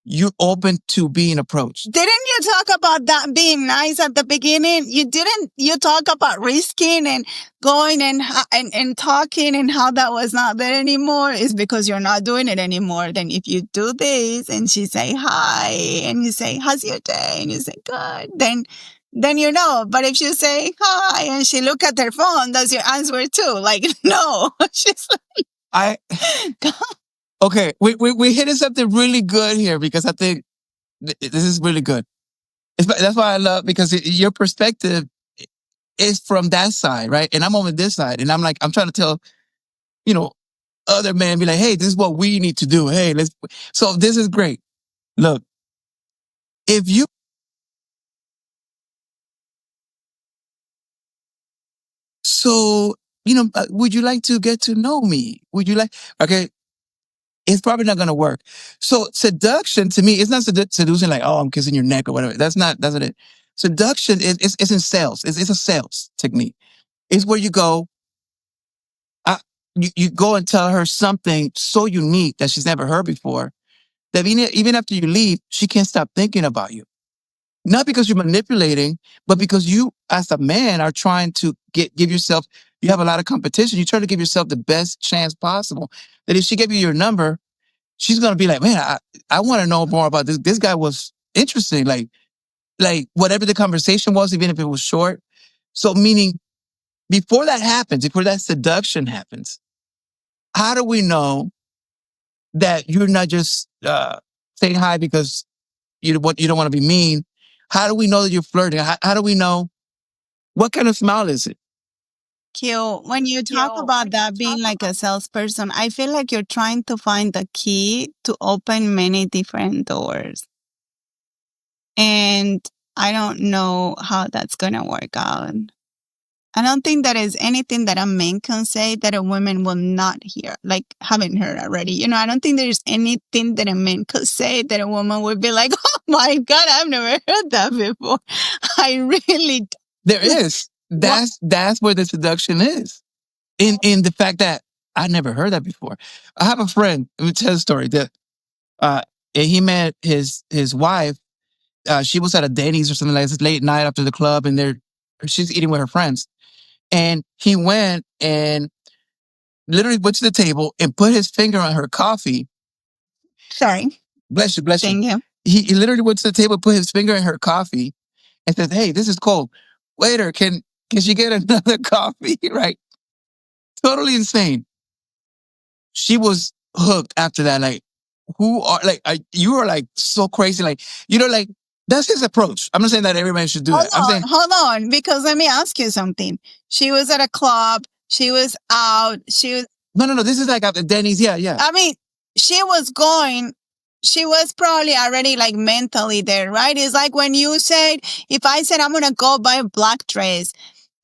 you're open to being approached? Didn't you talk about that being nice at the beginning? You talk about risking and going and talking and how that was not there anymore? Is because you're not doing it anymore. Then if you do this and she say hi and you say, how's your day? And you say, good. Then you know. But if you say hi and she look at her phone, that's your answer too. Like, no. She's like, okay, we hitting something really good here because I think this is really good. That's why I love, because your perspective is from that side, right? And I'm on this side, and I'm trying to tell, other men, be like, hey, this is what we need to do. Hey, so this is great. Look, if you, so, would you like to get to know me? Would you like, okay, it's probably not going to work. So seduction to me, it's not seducing like, oh, I'm kissing your neck or whatever. That's not it. Seduction is in sales. It's a sales technique. It's where you go, you go and tell her something so unique that she's never heard before that even after you leave, she can't stop thinking about you. Not because you're manipulating, but because you, as a man, are trying to give yourself, you have a lot of competition. You try to give yourself the best chance possible. That if she gave you your number, she's going to be like, man, I want to know more about this. This guy was interesting. Like whatever the conversation was, even if it was short. So meaning before that happens, before that seduction happens, how do we know that you're not just saying hi because you don't want to be mean? How do we know that you're flirting? How do we know what kind of smile is it? Q, when you talk about that being like a salesperson, I feel like you're trying to find the key to open many different doors. And I don't know how that's going to work out. I don't think there is anything that a man can say that a woman will not hear, like haven't heard already. You know, I don't think there's anything that a man could say that a woman would be like, oh my God, I've never heard that before. I really There is. That's where the seduction is. In the fact that I never heard that before. I have a friend, let me tell a story that uh he met his wife. She was at a Denny's or something like this late night after the club, and she's eating with her friends. And he went and literally went to the table and put his finger on her coffee. Sorry. Bless you, bless you. Thank you. He literally went to the table, put his finger in her coffee, and said, "Hey, this is cold. Waiter, can she get another coffee?" Right? Totally insane. She was hooked after that. Like, who are like you are like so crazy. Like, like that's his approach. I'm not saying that everybody should do that. I'm saying Hold on, because let me ask you something. She was at a club. She was out. She was. no. This is like at the Denny's. Yeah. I mean, she was going. She was probably already like mentally there, right? It's like when you said, if I said I'm gonna go buy a black dress,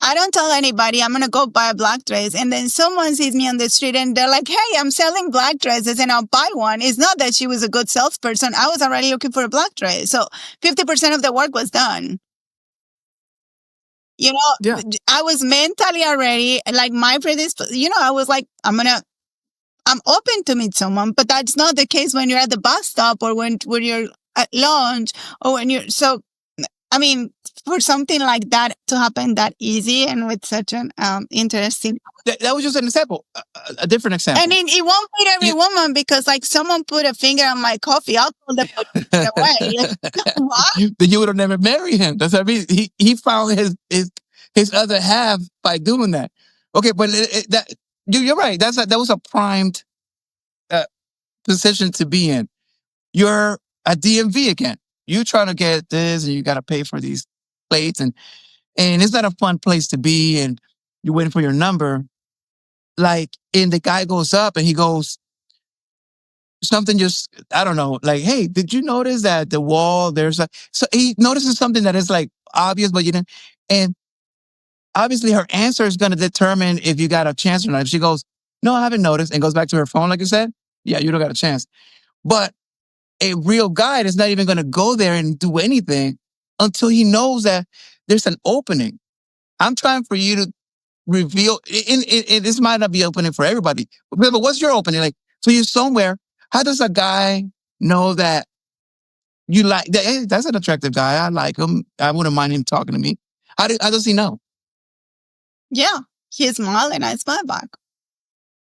I don't tell anybody I'm going to go buy a black dress. And then someone sees me on the street and they're like, hey, I'm selling black dresses and I'll buy one. It's not that she was a good salesperson. I was already looking for a black dress. So 50% of the work was done. You know, Yeah. I was mentally already like I was like, I'm open to meet someone, but that's not the case when you're at the bus stop or when you're at lunch or when you're, so I mean, for something like that to happen that easy and with such an interesting. That was just an example, a different example. And it won't fit every woman because, like, someone put a finger on my coffee. I'll tell them to put it away. What? Then you would have never married him. That's what I mean. He found his other half by doing that. Okay, but you're right. That was a primed position to be in. You're a DMV again. You trying to get this, and you got to pay for these plates, and it's not a fun place to be. And you're waiting for your number. Like, and the guy goes up, and he goes something. Just I don't know. Like, hey, did you notice that the wall? So he notices something that is like obvious, but you didn't. And obviously, her answer is going to determine if you got a chance or not. If she goes, no, I haven't noticed, and goes back to her phone, like you said, yeah, you don't got a chance. But a real guide is not even going to go there and do anything until he knows that there's an opening. I'm trying for you to reveal, this might not be opening for everybody, but what's your opening? Like, so you're somewhere. How does a guy know that you like that? Hey, that's an attractive guy. I like him. I wouldn't mind him talking to me. How does he know? Yeah, he smile and I smile back.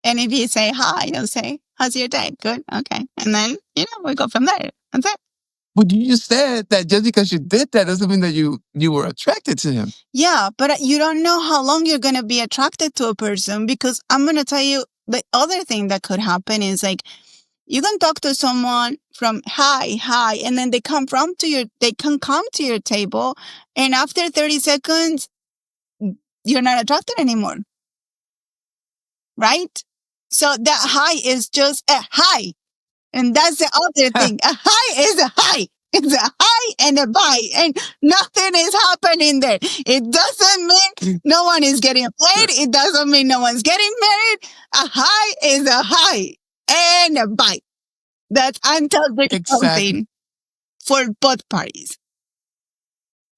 And if you say hi, you'll say, how's your day? Good. Okay. And then, we go from there. That's it. But you just said that just because you did that doesn't mean that you were attracted to him. Yeah, but you don't know how long you're going to be attracted to a person because I'm going to tell you the other thing that could happen is like, you can talk to someone from hi, and then they can come to your table. And after 30 seconds, you're not attracted anymore. Right? So that hi is just a hi. And that's the other thing. A hi is a hi. It's a hi and a bye. And nothing is happening there. It doesn't mean no one is getting laid. It doesn't mean no one's getting married. A hi is a hi and a bye. That's until there's something for both parties.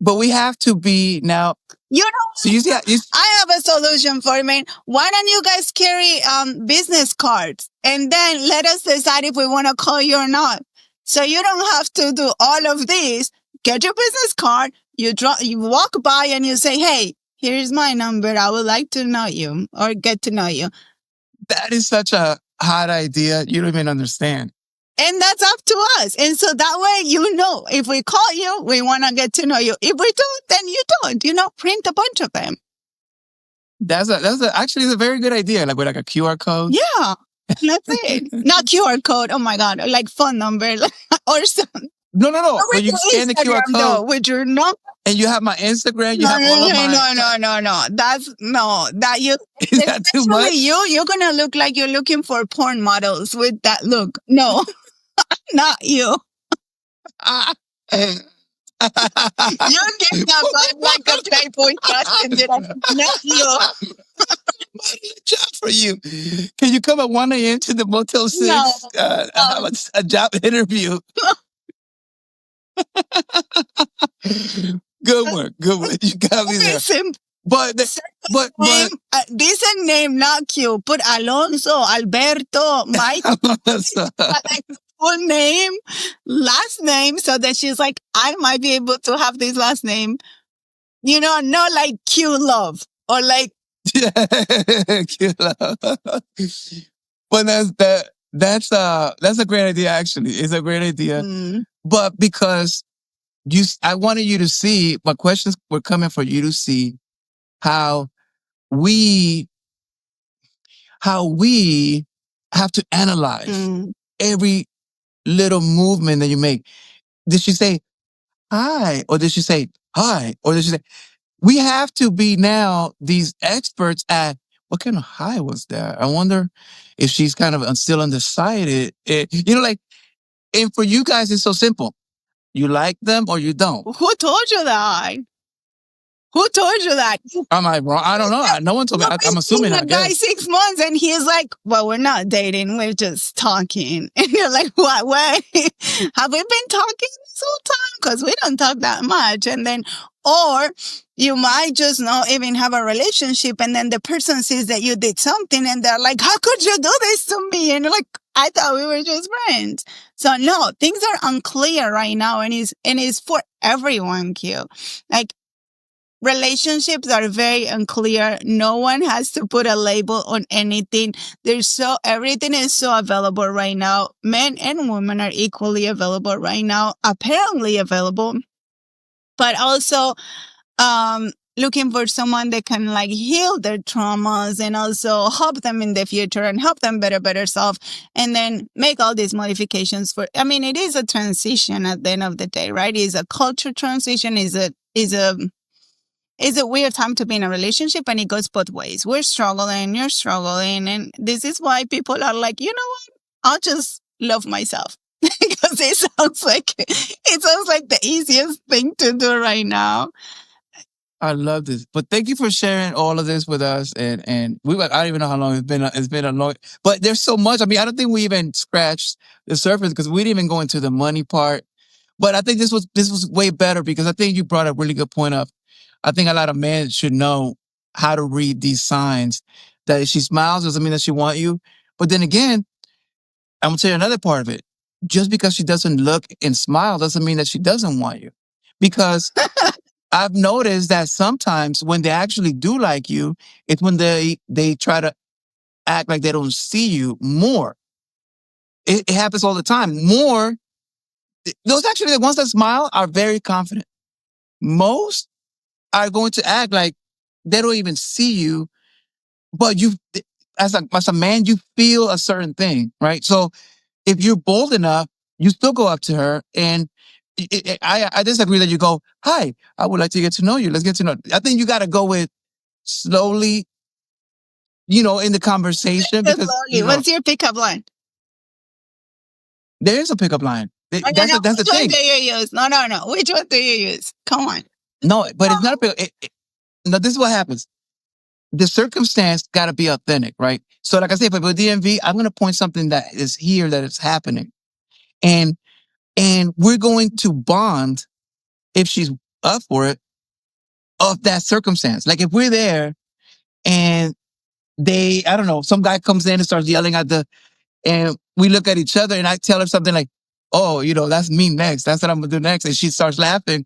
But we have to be now. You know, So you see, I have a solution for it, man. Why don't you guys carry business cards and then let us decide if we want to call you or not? So you don't have to do all of this. Get your business card. You walk by and you say, "Hey, here's my number. I would like to know you or get to know you." that is such a hot idea. You don't even understand. And that's up to us. And so that way, you know, if we call you, we want to get to know you. If we don't, then you don't. You know, print a bunch of them. Actually it's a very good idea. Like with like a QR code. Yeah, that's it. Not QR code. Oh my God, like phone number or something. No. When you scan the QR code though, with your number. and you have my Instagram, you have all of my. No. That you. Is that too much? You're gonna look like you're looking for porn models with that look. No, not you. You're getting up like a Playboy costume. Not you. Job for you. Can you come at 1 a.m. to the Motel 6? No. Have a job interview. Good one. You got me there. But decent name, not cute. Put Alonso, Alberto, Michael. Like full name, last name, so that she's like, I might be able to have this last name. You know, not like cute love or like. Cute love. But that's a great idea. Actually, it's a great idea. But because I wanted you to see, my questions were coming for you to see how we have to analyze every little movement that you make. Did she say hi? Or did she say hi? Or did she say, we have to be now these experts at what kind of hi was that? I wonder if she's kind of still undecided. Like, and for you guys, it's so simple. You like them or you don't. Who told you that? Who told you that? Am I wrong? I don't know. No one told me. I'm assuming. A guy 6 months and he's like, well, we're not dating. We're just talking. And you're like, what? Wait, have we been talking this whole time? Because we don't talk that much. And then, or you might just not even have a relationship. And then the person sees that you did something and they're like, how could you do this to me? And you're like, I thought we were just friends. So no, things are unclear right now. And it's for everyone, Q. Like, relationships are very unclear. No one has to put a label on anything. Everything is so available right now. Men and women are equally available right now, apparently available, but also, looking for someone that can like heal their traumas and also help them in the future and help them better self and then make all these modifications it is a transition at the end of the day, right? It's a culture transition, is a weird time to be in a relationship, and it goes both ways. We're struggling, you're struggling, and this is why people are like, you know what? I'll just love myself because it sounds like the easiest thing to do right now. I love this, but thank you for sharing all of this with us. And I don't even know how long it's been. It's been a long, but there's so much. I don't think we even scratched the surface because we didn't even go into the money part. But I think this was way better because I think you brought a really good point up. I think a lot of men should know how to read these signs. That if she smiles doesn't mean that she wants you. But then again, I'm going to tell you another part of it. Just because she doesn't look and smile doesn't mean that she doesn't want you. Because I've noticed that sometimes when they actually do like you, it's when they try to act like they don't see you more. It happens all the time. Those actually, the ones that smile are very confident. Most are going to act like they don't even see you, but as a man, you feel a certain thing, right? So if you're bold enough, you still go up to her, and I disagree that you go, hi, I would like to get to know you. Let's get to know. I think you got to go with slowly, in the conversation. Because what's your pickup line? There is a pickup line. That's the thing. Which one do you use? No. Which one do you use? Come on. No, but it's not a pickup. No, this is what happens. The circumstance got to be authentic, right? So like I said, for DMV, I'm going to point something that is here, that is happening. And we're going to bond if she's up for it of that circumstance. Like if we're there and I don't know, some guy comes in and starts yelling and we look at each other and I tell her something like, oh, that's me next. That's what I'm going to do next. And she starts laughing.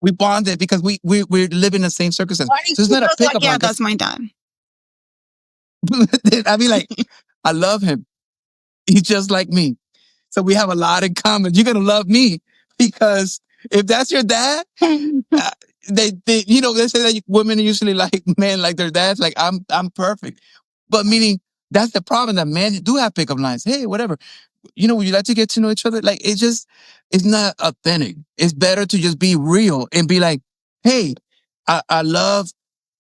We bonded because we live in the same circumstance. So it's not a pickup line. Yeah, that's my dad. I mean, like, I love him. He's just like me. So we have a lot in common. You're going to love me because if that's your dad, they say that women usually like men like their dads. Like I'm perfect. But meaning that's the problem, that men do have pickup lines. Hey, whatever. Would you like to get to know each other? Like it's not authentic. It's better to just be real and be like, hey, I love,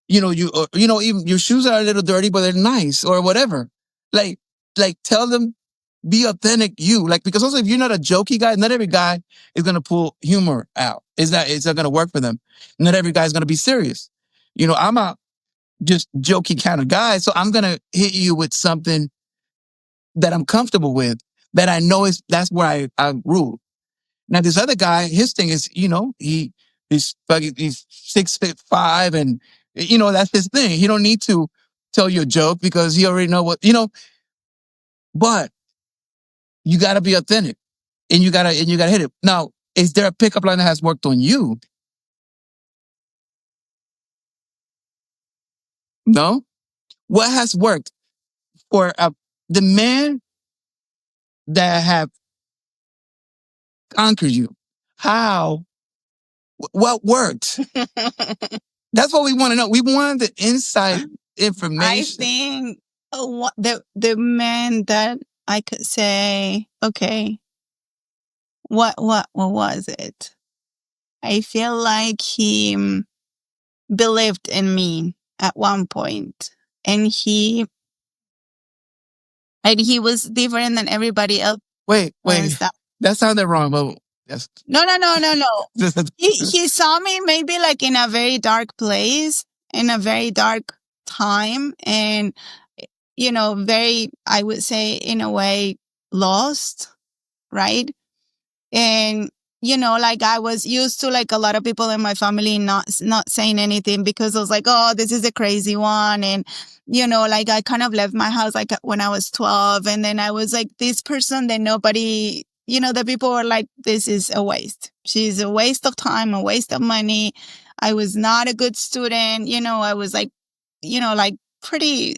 even your shoes are a little dirty, but they're nice or whatever. Like tell them, be authentic you. Like, because also if you're not a jokey guy, not every guy is going to pull humor out. It's not going to work for them. Not every guy is going to be serious. I'm a just jokey kind of guy. So I'm going to hit you with something that I'm comfortable with, that I know that's where I rule. Now, this other guy, his thing is, he's 6'5" and, that's his thing. He don't need to tell you a joke because he already know but you got to be authentic and you got to hit it. Now, is there a pickup line that has worked on you? No. What has worked for the man that have conquered you? How? What worked? That's what we want to know. We want the inside information. I think the man that I could say, okay, what was it? I feel like he believed in me at one point, and he was different than everybody else. Wait, that sounded wrong, but yes. No. He saw me maybe like in a very dark place, in a very dark time, and very, I would say, in a way, lost, right? And like I was used to, like, a lot of people in my family not saying anything because I was like, oh, this is a crazy one. And like I kind of left my house like when I was 12, and then I was like this person that nobody, the people were like, this is a waste. She's a waste of time, a waste of money. I was not a good student. I was like, like pretty,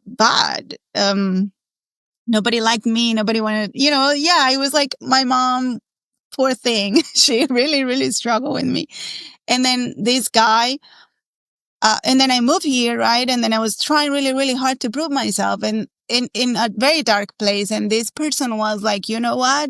bad. Nobody liked me. Nobody wanted, it was like my mom, poor thing. She really, really struggled with me. And then this guy, and then I moved here, right? And then I was trying really, really hard to prove myself, and in a very dark place. And this person was like, you know what?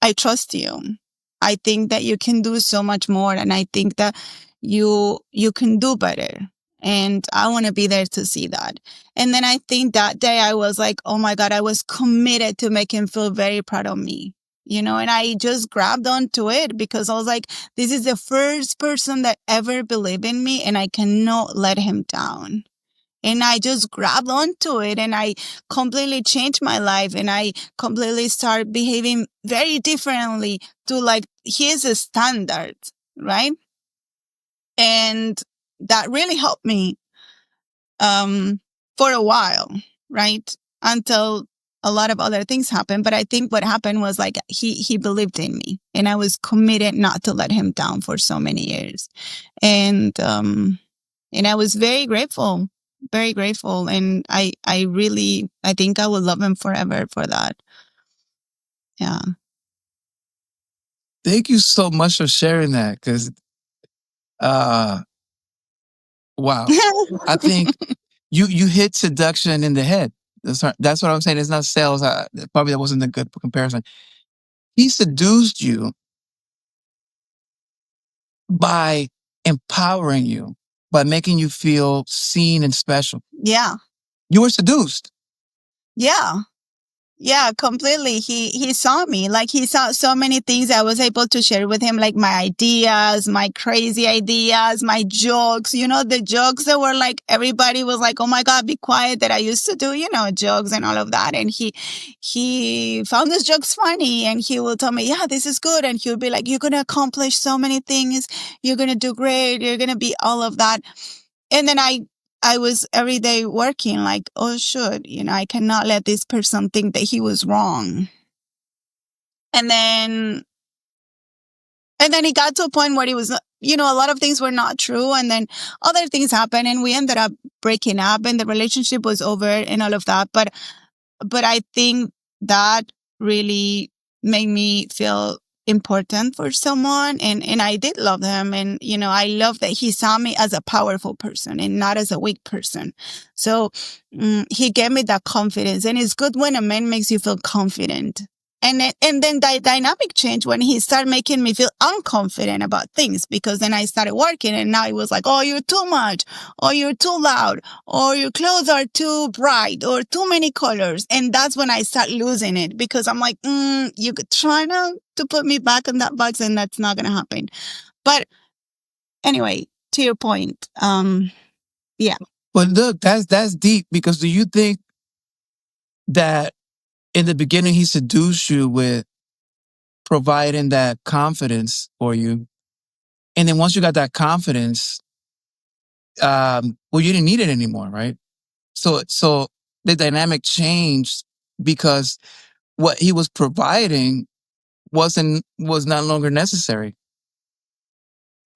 I trust you. I think that you can do so much more. And I think that you can do better. And I want to be there to see that. And then I think that day I was like, oh my God, I was committed to make him feel very proud of me, and I just grabbed onto it because I was like, this is the first person that ever believed in me, and I cannot let him down. And I just grabbed onto it, and I completely changed my life, and I completely started behaving very differently to like his standards, right? And that really helped me for a while, right? Until a lot of other things happened. But I think what happened was like he believed in me, and I was committed not to let him down for so many years. And I was very grateful. Very grateful. And I think I will love him forever for that. Yeah. Thank you so much for sharing that. Cause, wow. I think you hit seduction in the head. That's what I'm saying. It's not sales. Probably that wasn't a good comparison. He seduced you by empowering you, by making you feel seen and special. Yeah. You were seduced. Yeah. Yeah, completely. He saw me. Like he saw so many things I was able to share with him, like my ideas, my crazy ideas, my jokes, the jokes that were like everybody was like, "Oh my God, be quiet," that I used to do, jokes and all of that. And he found those jokes funny and he will tell me, "Yeah, this is good." And he would be like, "You're gonna accomplish so many things, you're gonna do great, you're gonna be all of that." And then I was every day working like, oh, shoot, I cannot let this person think that he was wrong. And then, and then it got to a point where it was, a lot of things were not true. And then other things happened and we ended up breaking up and the relationship was over and all of that. But I think that really made me feel important for someone. And I did love him. And, I love that he saw me as a powerful person and not as a weak person. So he gave me that confidence. And it's good when a man makes you feel confident. And then the dynamic changed when he started making me feel unconfident about things, because then I started working and now it was like, oh, you're too much, or you're too loud, or your clothes are too bright, or too many colors. And that's when I start losing it, because I'm like, you could try to put me back in that box and that's not going to happen. But anyway, to your point, yeah. But look, that's deep, because do you think that in the beginning he seduced you with providing that confidence for you, and then once you got that confidence, well, you didn't need it anymore, right? So the dynamic changed because what he was providing was not longer necessary.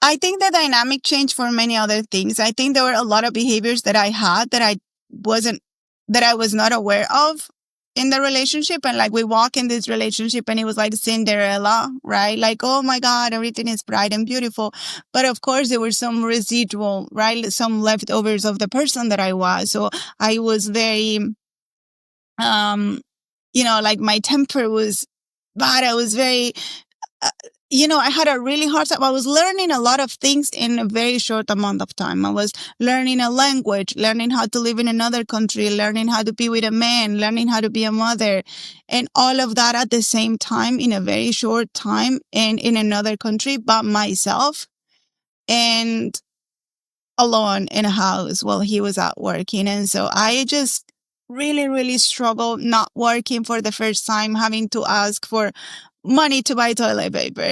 I think the dynamic changed for many other things. I think there were a lot of behaviors that I had that I was not aware of in the relationship. And like we walk in this relationship and it was like Cinderella, right? Like, oh my God, everything is bright and beautiful. But of course there were some residual, right? Some leftovers of the person that I was. So I was very, like my temper was bad. I was very, uh, I had a really hard time. I was learning a lot of things in a very short amount of time. I was learning a language, learning how to live in another country, learning how to be with a man, learning how to be a mother, and all of that at the same time in a very short time and in another country by myself and alone in a house while he was out working. And so I just really, really struggled not working for the first time, having to ask for money to buy toilet paper.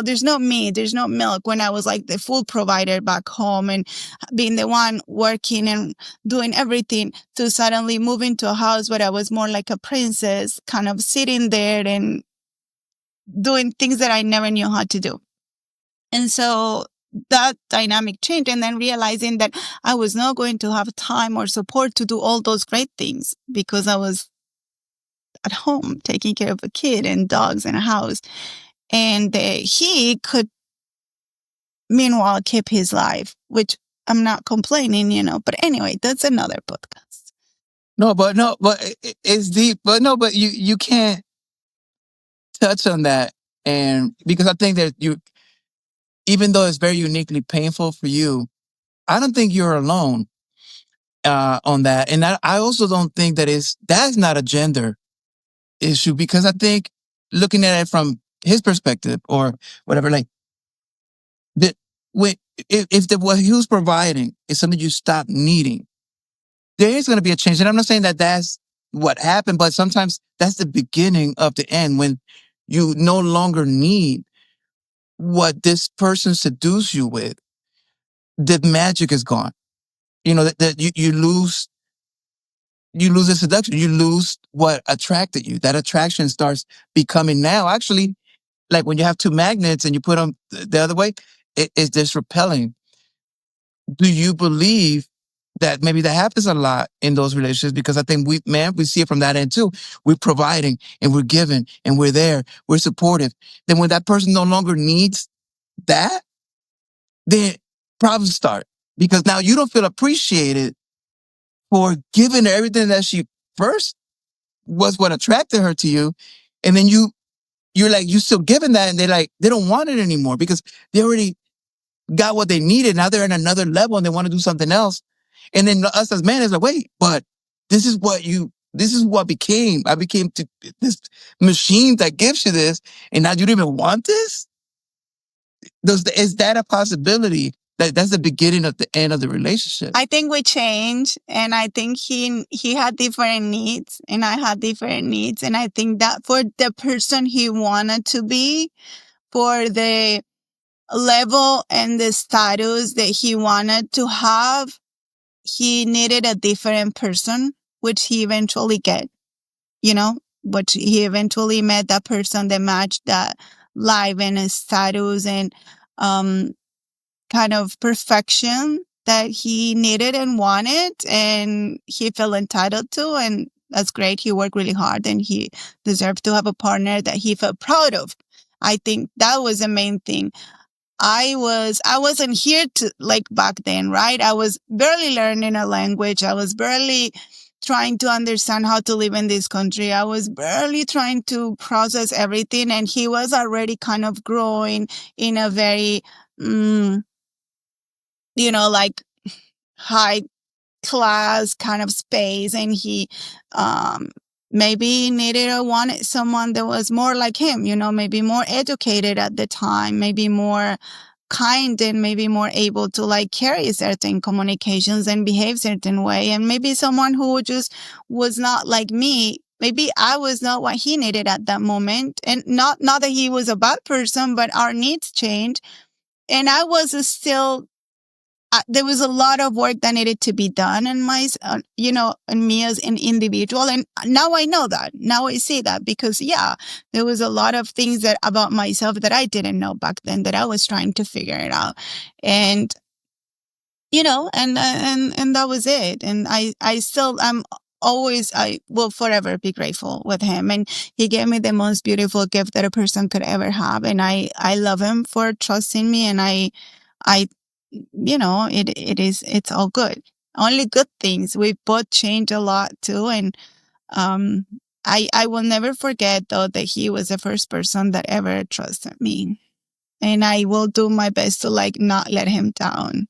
There's no meat, there's no milk, when I was like the food provider back home and being the one working and doing everything, to suddenly move into a house where I was more like a princess, kind of sitting there and doing things that I never knew how to do. And so that dynamic changed, and then realizing that I was not going to have time or support to do all those great things because I was at home taking care of a kid and dogs and a house. And he could, meanwhile, keep his life, which I'm not complaining, But anyway, that's another podcast. No, but it's deep. But no, but you can't touch on that, and because I think that even though it's very uniquely painful for you, I don't think you're alone on that, and I also don't think that's not a gender issue, because I think looking at it from his perspective or whatever, like that, when if what he was providing is something you stop needing, there is going to be a change. And I'm not saying that that's what happened, but sometimes that's the beginning of the end, when you no longer need what this person seduced you with. The magic is gone. That you lose the seduction. You lose what attracted you. That attraction starts becoming, now actually, like when you have two magnets and you put them the other way, it's just repelling. Do you believe that maybe that happens a lot in those relationships? Because I think we see it from that end too. We're providing and we're giving and we're there. We're supportive. Then when that person no longer needs that, then problems start, because now you don't feel appreciated for giving her everything that she first was what attracted her to you. And then you're like, you still giving that, and they don't want it anymore because they already got what they needed. Now they're in another level and they want to do something else. And then us as men is like, wait, but this is what you this is what became. I became this machine that gives you this, and now you don't even want this. Is that a possibility? That's the beginning of the end of the relationship. I think we change, and I think he had different needs, and I had different needs, and I think that for the person he wanted to be, for the level and the status that he wanted to have, he needed a different person, which he eventually get, you know, but he eventually met that person that matched that life and his status and um kind of perfection that he needed and wanted, and he felt entitled to. And that's great. He worked really hard, and he deserved to have a partner that he felt proud of. I think that was the main thing. I wasn't here to, like, back then, right? I was barely learning a language. I was barely trying to understand how to live in this country. I was barely trying to process everything, and he was already kind of growing in a very like high class kind of space, and he maybe needed or wanted someone that was more like him, maybe more educated at the time, maybe more kind, and maybe more able to like carry certain communications and behave certain way, and maybe someone who just was not like me. Maybe I was not what he needed at that moment, and not that he was a bad person, but our needs changed, and I was still there was a lot of work that needed to be done in in me as an individual. And now I know that. Now I see that because, yeah, there was a lot of things that about myself that I didn't know back then that I was trying to figure it out. And, and that was it. And I still, I will forever be grateful with him. And he gave me the most beautiful gift that a person could ever have. And I love him for trusting me. And I, it's all good. Only good things. We both changed a lot too. And I will never forget though that he was the first person that ever trusted me. And I will do my best to like not let him down.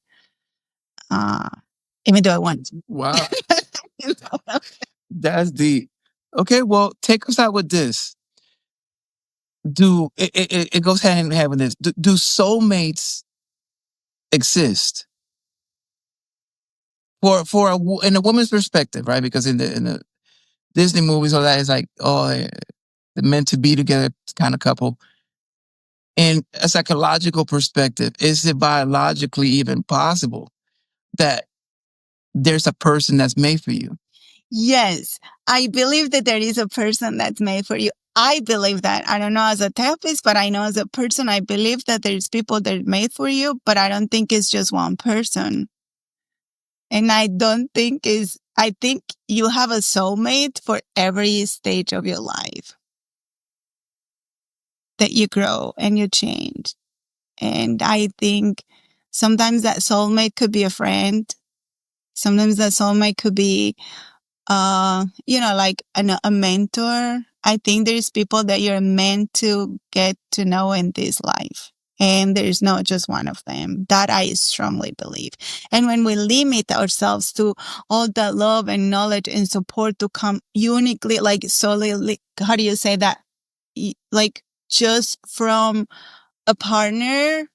Even though I want to. Wow. That's deep. Okay, well, take us out with this. It goes hand in hand with this. Do soulmates exist in a woman's perspective, right? Because in the Disney movies, all that is like, oh, they're meant to be together kind of couple. In a psychological perspective, is it biologically even possible that there's a person that's made for you? Yes, I believe that there is a person that's made for you. I believe that. I don't know as a therapist, but I know as a person, I believe that there's people that are made for you, but I don't think it's just one person. And I think you have a soulmate for every stage of your life that you grow and you change. And I think sometimes that soulmate could be a friend. Sometimes that soulmate could be, like a mentor. I think there's people that you're meant to get to know in this life. And there's not just one of them. That I strongly believe. And when we limit ourselves to all that love and knowledge and support to come uniquely, like solely, how do you say that? Like just from a partner,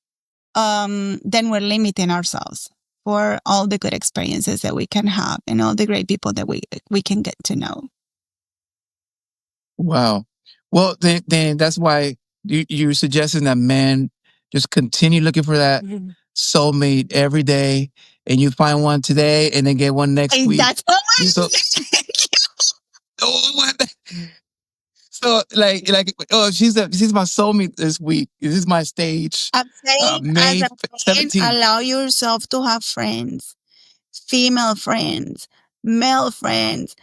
then we're limiting ourselves for all the good experiences that we can have and all the great people that we can get to know. Wow. Well, then that's why you're suggesting that men just continue looking for that soulmate every day, and you find one today and then get one next week. That's what So like she's my soulmate this week. This is my stage. I'm saying May as a man, 17th. allow yourself to have friends, female friends, male friends,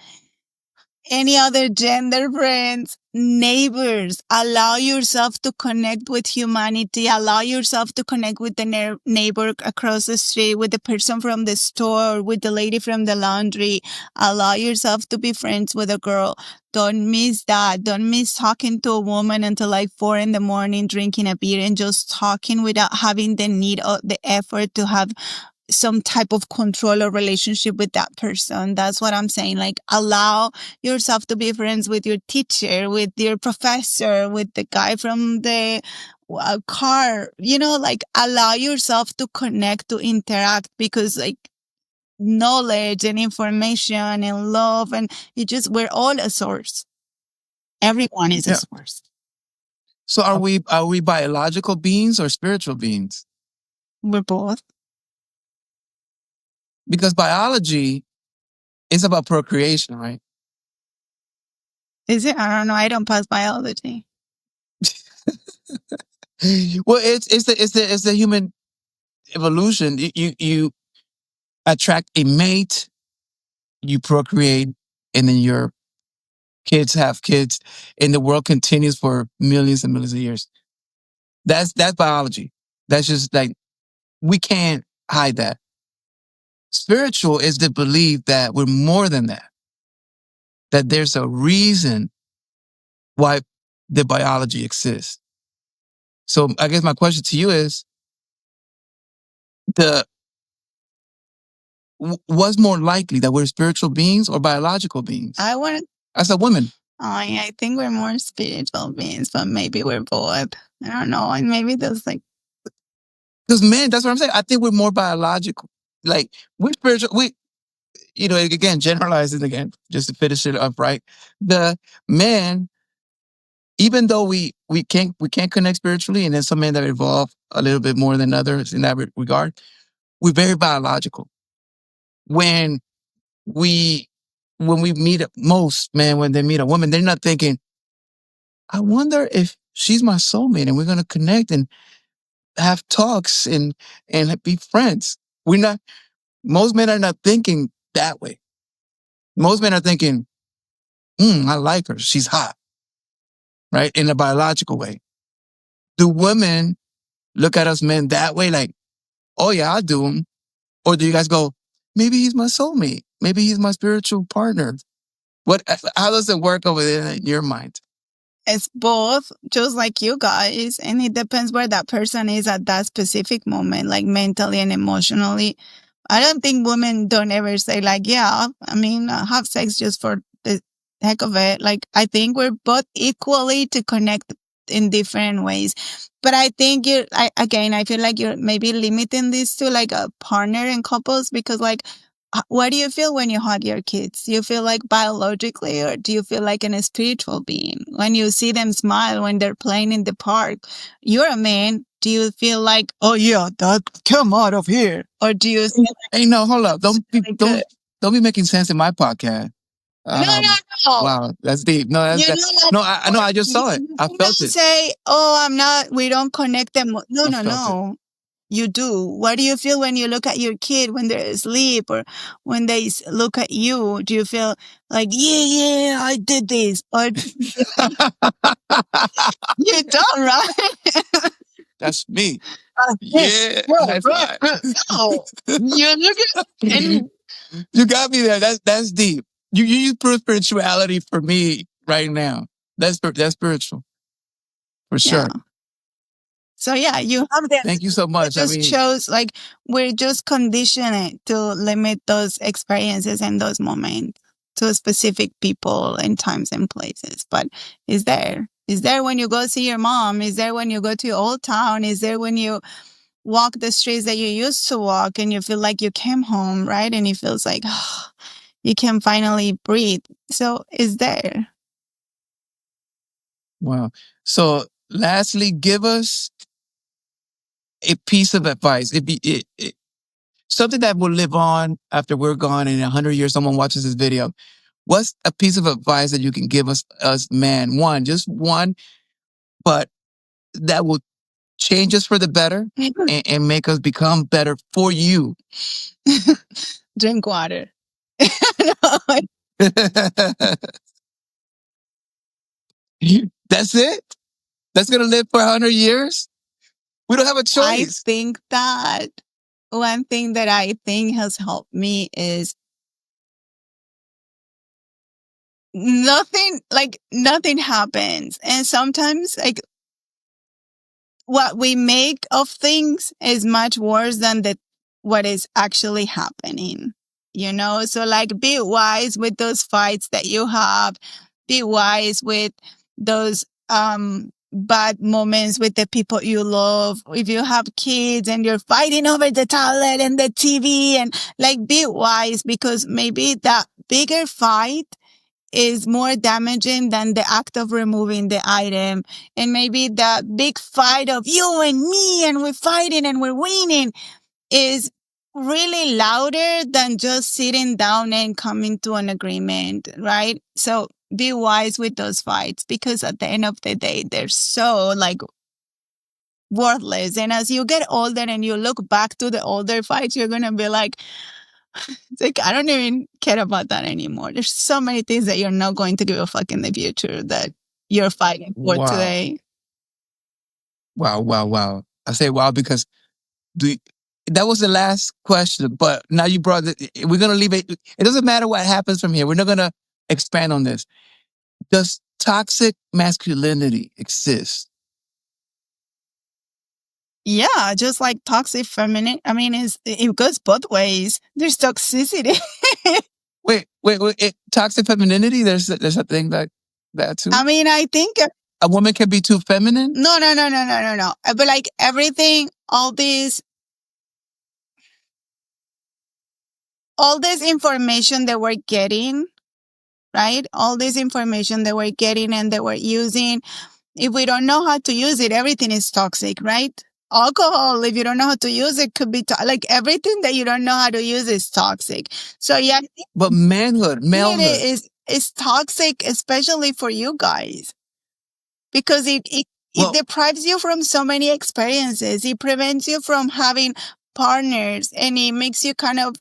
any other gender friends, neighbors. Allow yourself to connect with humanity. Allow yourself to connect with the neighbor across the street, with the person from the store, with the lady from the laundry. Allow yourself to be friends with a girl. Don't miss that. Don't miss talking to a woman until like 4 a.m, drinking a beer and just talking without having the need or the effort to have some type of control or relationship with that person. That's what I'm saying. Like, allow yourself to be friends with your teacher, with your professor, with the guy from the car, like allow yourself to connect, to interact, because like knowledge and information and love, and we're all a source. Everyone is a Yeah. source. So are we biological beings or spiritual beings? We're both. Because biology is about procreation, right? Is it? I don't know. I don't pass biology. Well, it's the human evolution. You attract a mate, you procreate, and then your kids have kids, and the world continues for millions and millions of years. That's biology. That's just like, we can't hide that. Spiritual is the belief that we're more than that. That there's a reason why the biology exists. So I guess my question to you is, the what's more likely, that we're spiritual beings or biological beings? I want to. As a woman, Oh, yeah, I think we're more spiritual beings, but maybe we're both. I don't know. And maybe there's like, because men, that's what I'm saying. I think we're more biological. Like, we're spiritual. Again, generalizing again, just to finish it up, right? The men, even though we can't connect spiritually, and there's some men that evolve a little bit more than others in that regard, we're very biological. When we meet most men, when they meet a woman, they're not thinking, I wonder if she's my soulmate and we're gonna connect and have talks and be friends. We're not. Most men are not thinking that way. Most men are thinking, I like her. She's hot, right? In a biological way. Do women look at us men that way? Like, oh yeah, I do him. Or do you guys go, maybe he's my soulmate. Maybe he's my spiritual partner. How does it work over there in your mind? it's both, just like you guys. And it depends where that person is at that specific moment, like mentally and emotionally. I don't think women don't ever say like, yeah, I mean, have sex just for the heck of it. Like, I think we're both equally to connect in different ways. But I think I feel like you're maybe limiting this to like a partner and couples, because like, what do you feel when you hug your kids? Do you feel like biologically, or do you feel like a spiritual being? When you see them smile when they're playing in the park, you're a man. Do you feel like, oh yeah, that come out of here? Or do you feel Hey, no, hold up. Don't be really good? don't be making sense in my podcast. No, no, no. Wow, that's deep. No, You that know, like, no, I know. I just saw it. you I felt don't it. say, oh, we don't connect them. No, I no, felt it. no. You do. What do you feel when you look at your kid when they're asleep, or when they look at you? Do you feel like, yeah, I did this? Or you don't, right? That's me. Yes. Yeah, No, high five. no. You look at and You got me there. That's deep. You use spirituality for me right now. That's spiritual for yeah. sure. So yeah, you have the Thank you so it much. I just mean, shows like we're just conditioned to limit those experiences and those moments to specific people and times and places. But is there? Is there when you go see your mom? Is there when you go to your old town? Is there when you walk the streets that you used to walk and you feel like you came home, right? And it feels like you can finally breathe. So is there? wow. So, lastly, give us a piece of advice. Something that will live on after we're gone, and in 100 years, someone watches this video. What's a piece of advice that you can give us man? One, just one, but that will change us for the better and make us become better for you. Drink water. That's it? That's going to live for 100 years? We don't have a I choice. think that one thing that I think has helped me is nothing happens. And sometimes like what we make of things is much worse than what is actually happening. So like be wise with those fights that you have. Be wise with those bad moments with the people you love. If you have kids and you're fighting over the tablet and the TV, and like be wise, because maybe that bigger fight is more damaging than the act of removing the item. And maybe the big fight of you and me and we're fighting and we're winning is really louder than just sitting down and coming to an agreement, right? So be wise with those fights, because at the end of the day, they're so like worthless. And as you get older and you look back to the older fights, you're going to be like, it's like, I don't even care about that anymore. There's so many things that you're not going to give a fuck in the future that you're fighting for Wow. today. Wow. I say wow because that was the last question, but now you brought it. We're going to leave it. It doesn't matter what happens from here. We're not going to expand on this. Does toxic masculinity exist? Yeah, just like toxic feminine. I mean, it goes both ways. There's toxicity. Wait. Toxic femininity? There's a thing like that too? I mean, I think A woman can be too feminine? no. But like everything, all this information that we're getting, right? All this information that we're getting and that we're using, if we don't know how to use it, everything is toxic, right? Alcohol, if you don't know how to use it, could be like everything that you don't know how to use is toxic. So yeah, but manhood, malehood is toxic, especially for you guys, because it deprives you from so many experiences. It prevents you from having partners, and it makes you kind of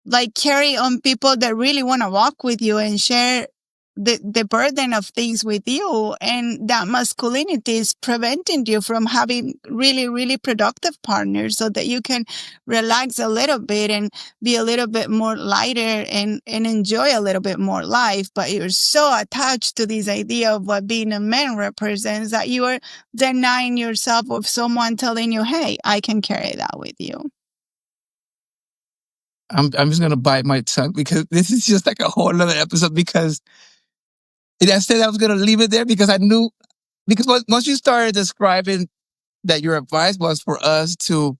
like carry on people that really want to walk with you and share the burden of things with you. And that masculinity is preventing you from having really, really productive partners, so that you can relax a little bit and be a little bit more lighter and enjoy a little bit more life. But you're so attached to this idea of what being a man represents that you are denying yourself of someone telling you, hey, I can carry that with you. I'm just gonna bite my tongue because this is just like a whole other episode. Because I said I was gonna leave it there because I knew, because once you started describing that your advice was for us to,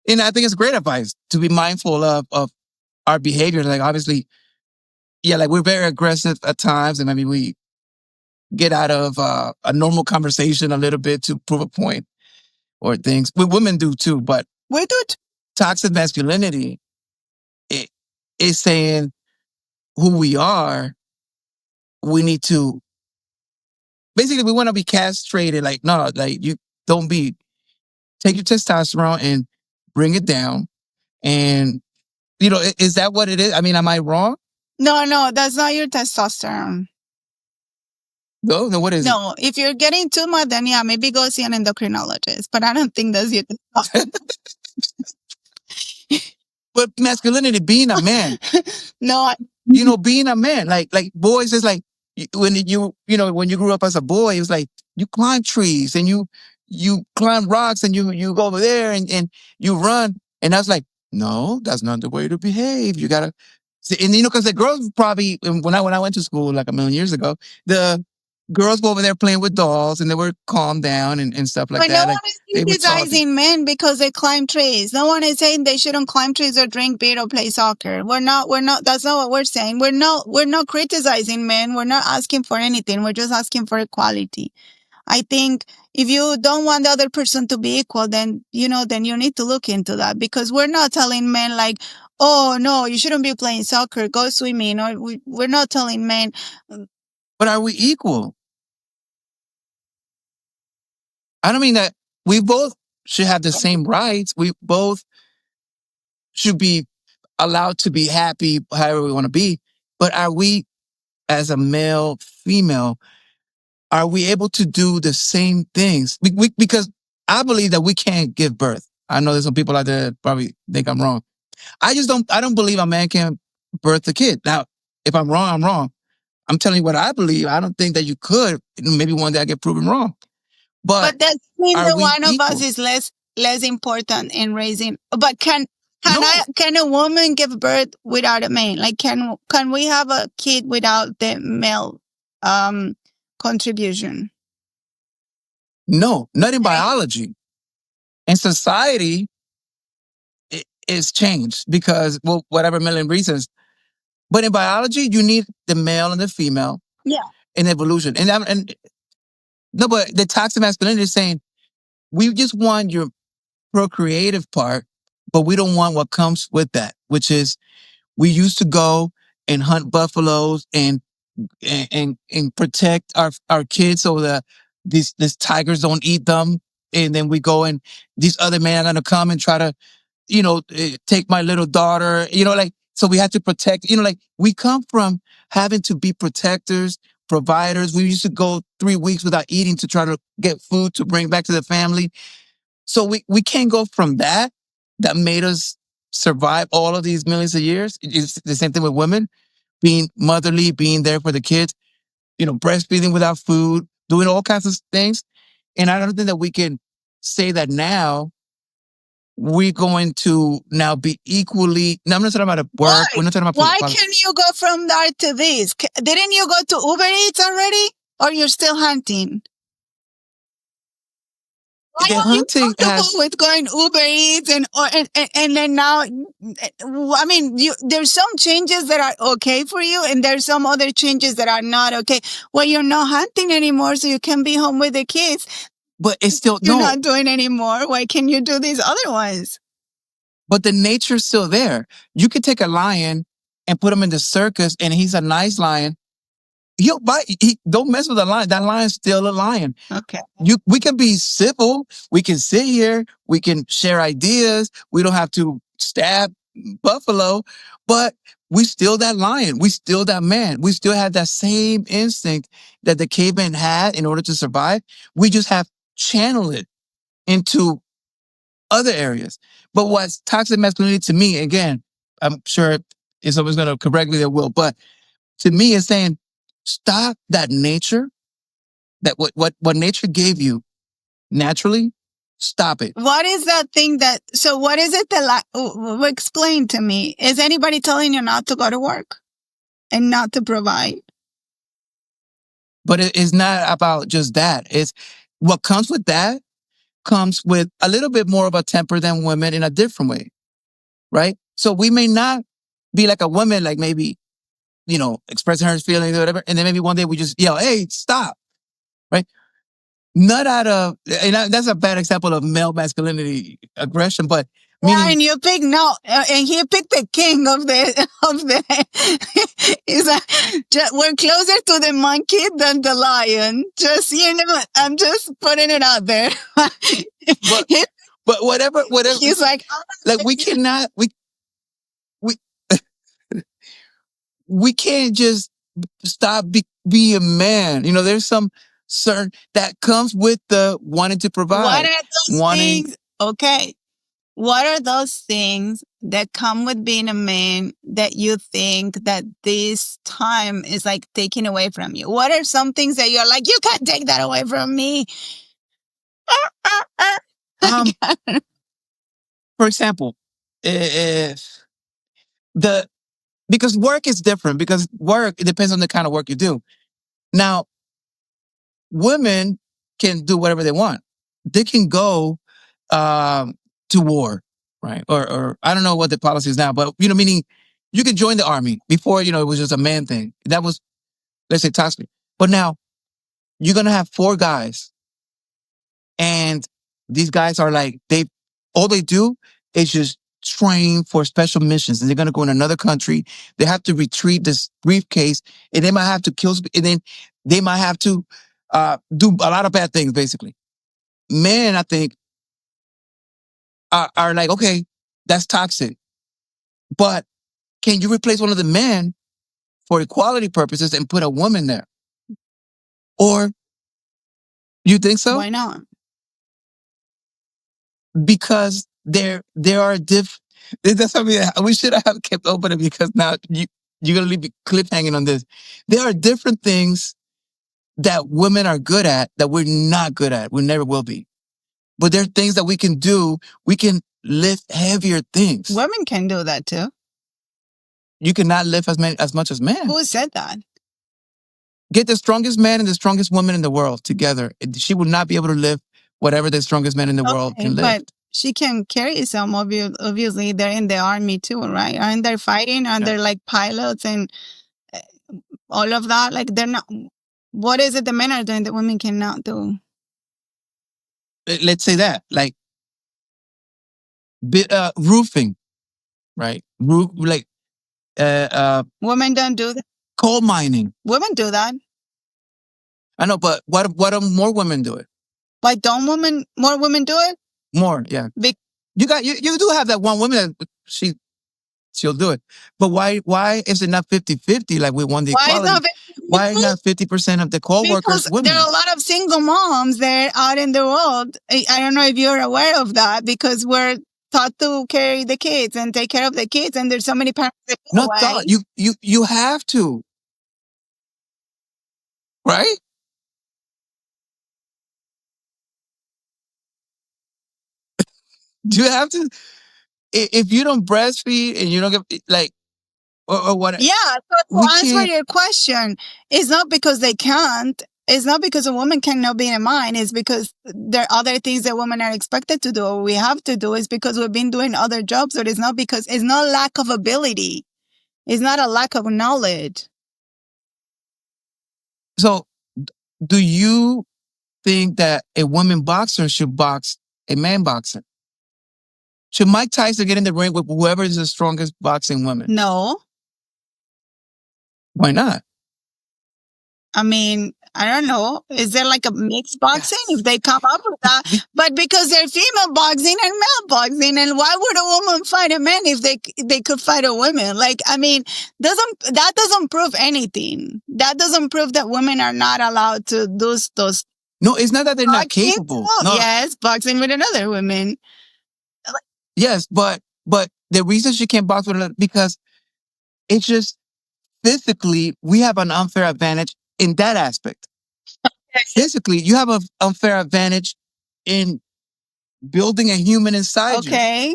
and I think it's great advice to be mindful of our behavior. Like obviously, yeah, like we're very aggressive at times, and I mean we get out of a normal conversation a little bit to prove a point or things. Women do too, but we do. Toxic masculinity is saying who we are. We need to, basically, we want to be castrated. Like, no, like you don't be, take your testosterone and bring it down. And, is that what it is? I mean, am I wrong? No, that's not your testosterone. No, what is it? No, if you're getting too much, then yeah, maybe go see an endocrinologist. But I don't think that's your testosterone. But masculinity, being a man. No, being a man, like boys is like when when you grew up as a boy, it was like you climb trees and you climb rocks and you go over there and you run. And I was like, no, that's not the way to behave. You gotta, and because the girls probably, when I went to school like a million years ago, the girls go over there playing with dolls and they were calmed down and stuff like but that. no Like, one is criticizing men because they climb trees. No one is saying they shouldn't climb trees or drink beer or play soccer. We're not, that's not what we're saying. We're not criticizing men. We're not asking for anything. We're just asking for equality. I think if you don't want the other person to be equal, then you need to look into that, because we're not telling men like, oh no, you shouldn't be playing soccer, go swimming, or we're not telling men. But are we equal? I don't mean that we both should have the same rights. We both should be allowed to be happy however we want to be. But are we, as a male, female, are we able to do the same things? Because I believe that we can't give birth. I know there's some people out there that probably think I'm wrong. I don't believe a man can birth a kid. Now, if I'm wrong, I'm wrong. I'm telling you what I believe. I don't think that you could. Maybe one day I get proven wrong. But that means that one of us is less important in raising. But No, can a woman give birth without a man? Like can we have a kid without the male contribution? no, not in Okay. biology. In society, it's changed because, well, whatever million reasons. But in biology, you need the male and the female Yeah. in evolution. And no, but the toxic masculinity is saying we just want your procreative part, but we don't want what comes with that, which is we used to go and hunt buffaloes and protect our kids so that these tigers don't eat them. And then we go and these other men are gonna come and try to, take my little daughter, like, so we have to protect, like we come from having to be protectors, providers. We used to go 3 weeks without eating to try to get food to bring back to the family. So we can't go from that made us survive all of these millions of years. It's the same thing with women, being motherly, being there for the kids, breastfeeding without food, doing all kinds of things. And I don't think that we can say that now we're going to now be equally. Now, I'm not talking about at Why? work. We're not talking about Why can you go from that to this? Didn't you go to Uber Eats already? Or you're still hunting? Why the are you hunting comfortable has, with going Uber Eats and then now? I mean, there's some changes that are okay for you, and there's some other changes that are not okay. Well, you're not hunting anymore, so you can be home with the kids. but it's still You're no. not doing anymore. Why can you do these other ones? But the nature's still there. You could take a lion and put him in the circus, and he's a nice lion. He'll bite. Don't mess with the lion. That lion's still a lion. Okay. We can be civil. We can sit here. We can share ideas. We don't have to stab buffalo, but we still that lion. We still that man. We still have that same instinct that the caveman had in order to survive. We just have channeled it into other areas. But what's toxic masculinity to me, again, I'm sure if someone's going to correct me, they will. But to me, it's saying stop that nature, that what nature gave you naturally, stop it. What is that thing so what is it that, explain to me. Is anybody telling you not to go to work and not to provide? But it is not about just that. It's what comes with that comes with a little bit more of a temper than women in a different way, right? So we may not be like a woman, like maybe, expressing her feelings or whatever. And then maybe one day we just yell, hey, stop, right? Not out of, and that's a bad example of male masculinity aggression, but meaning, And you pick no, and he picked the king of the. He's like, we're closer to the monkey than the lion. Just I'm just putting it out there. but whatever. He's like, like we cannot, we we can't just stop be a man. There's some certain that comes with the wanting to provide. What are those things? Okay. What are those things that come with being a man that you think that this time is like taking away from you? What are some things that you're like, you can't take that away from me? For example, if because work is different, because work, it depends on the kind of work you do. Now, women can do whatever they want. They can go to war, right? Or I don't know what the policy is now, but meaning you can join the army. Before, it was just a man thing. That was, let's say, toxic. But now you're gonna have 4 guys, and these guys are like all they do is just train for special missions, and they're gonna go in another country. They have to retrieve this briefcase, and they might have to kill, and then they might have to do a lot of bad things. Basically, men, I think, are like, okay, that's toxic, but can you replace one of the men for equality purposes and put a woman there? Or you think so? Why not? Because there are that's what I mean. We should have kept opening, because now you're gonna leave a cliffhanging on this. There are different things that women are good at that we're not good at. We never will be. But there are things that we can do. We can lift heavier things. Women can do that too. You cannot lift as much as men. Who said that? Get the strongest man and the strongest woman in the world together. She would not be able to lift whatever the strongest man in the world can lift. But she can carry some. Obviously, they're in the army too, right? Aren't they fighting? Aren't they like pilots and all of that? Like they're not. What is it the men are doing that women cannot do? Let's say that, like roofing, right? Women don't do that. Coal mining. Women do that. I know, but what do more women do it? Why don't more women do it? More, yeah. You do have that one woman that she'll do it. But why is it not 50-50 like we won the equality? Why not 50% of the co-workers women? There are a lot of single moms there out in the world. I don't know if you're aware of that, because we're taught to carry the kids and take care of the kids, and there's so many parents that go Not thought. You have to. Right? Do you have to? If you don't breastfeed and you don't get like or what? Yeah. So to answer your question, it's not because they can't. It's not because a woman cannot be in a mine. It's because there are other things that women are expected to do or we have to do. It's because we've been doing other jobs. Or it's not because it's not lack of ability. It's not a lack of knowledge. So, do you think that a woman boxer should box a man boxer? Should Mike Tyson get in the ring with whoever is the strongest boxing woman? No. Why not? I mean, I don't know. Is there like a mixed boxing if they come up with that? But because they're female boxing and male boxing, and why would a woman fight a man if they could fight a woman? Like, I mean, that doesn't prove anything. That doesn't prove that women are not allowed to do those. No, it's not that they're not capable. No. Yes, boxing with another woman. Yes, but the reason she can't box with another, because it's just physically we have an unfair advantage in that aspect. Okay. Physically, you have an unfair advantage in building a human inside you. Okay.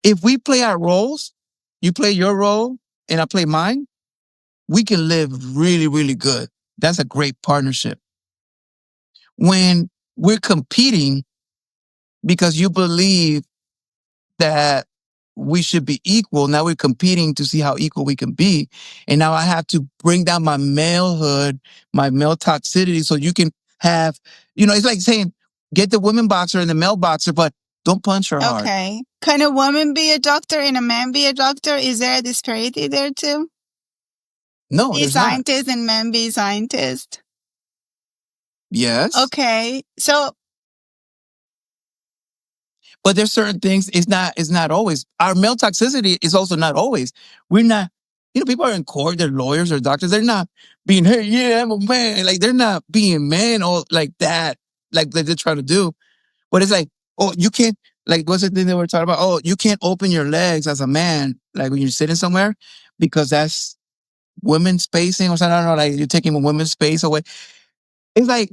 If we play our roles, you play your role and I play mine, we can live really, really good. That's a great partnership. When we're competing because you believe that we should be equal, now we're competing to see how equal we can be. And now I have to bring down my malehood, my male toxicity, so you can have, it's like saying, get the women boxer and the male boxer, but don't punch her hard. Okay. Can a woman be a doctor and a man be a doctor? Is there a disparity there too? No, be scientist and men be scientist. Yes. Okay. So, but there's certain things, it's not always. Our male toxicity is also not always. We're not, people are in court, they're lawyers or doctors, they're not being, hey, yeah, I'm a man. Like, they're not being men all like that, like they're trying to do. But it's like, oh, you can't, like, what's the thing that we're talking about? Oh, you can't open your legs as a man, like when you're sitting somewhere, because that's women's spacing or something. I don't know, like you're taking a women's space away. It's like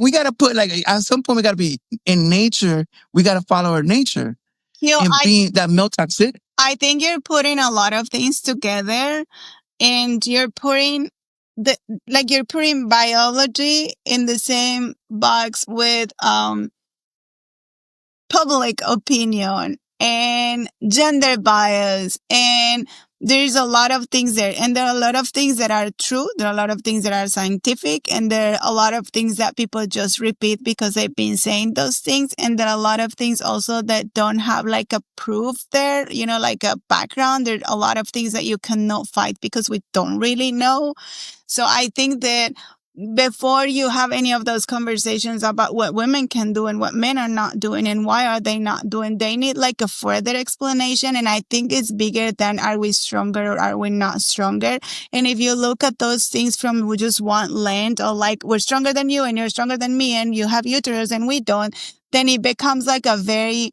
we got to put, like, at some point we got to be in nature. We got to follow our nature. And being that male toxic. I think you're putting a lot of things together, and you're putting you're putting biology in the same box with public opinion and gender bias, and there's a lot of things there, and there are a lot of things that are true, there are a lot of things that are scientific, and there are a lot of things that people just repeat because they've been saying those things, and there are a lot of things also that don't have like a proof there, like a background. There are a lot of things that you cannot fight because we don't really know. So I think that before you have any of those conversations about what women can do and what men are not doing and why are they not doing, they need like a further explanation. And I think it's bigger than are we stronger or are we not stronger? And if you look at those things from just one lens, or like we're stronger than you and you're stronger than me and you have uterus and we don't, then it becomes like a very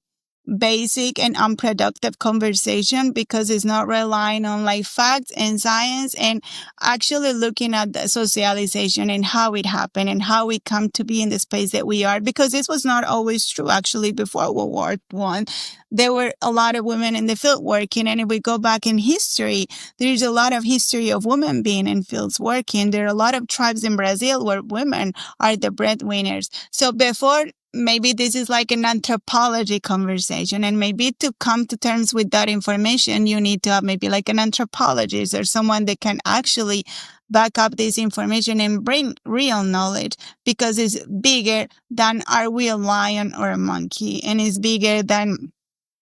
basic and unproductive conversation because it's not relying on like facts and science and actually looking at the socialization and how it happened and how we come to be in the space that we are, because this was not always true actually before World War I. There were a lot of women in the field working, and if we go back in history, there's a lot of history of women being in fields working. There are a lot of tribes in Brazil where women are the breadwinners. So before, maybe this is like an anthropology conversation, and maybe to come to terms with that information, you need to have maybe like an anthropologist or someone that can actually back up this information and bring real knowledge, because it's bigger than are we a lion or a monkey, and it's bigger than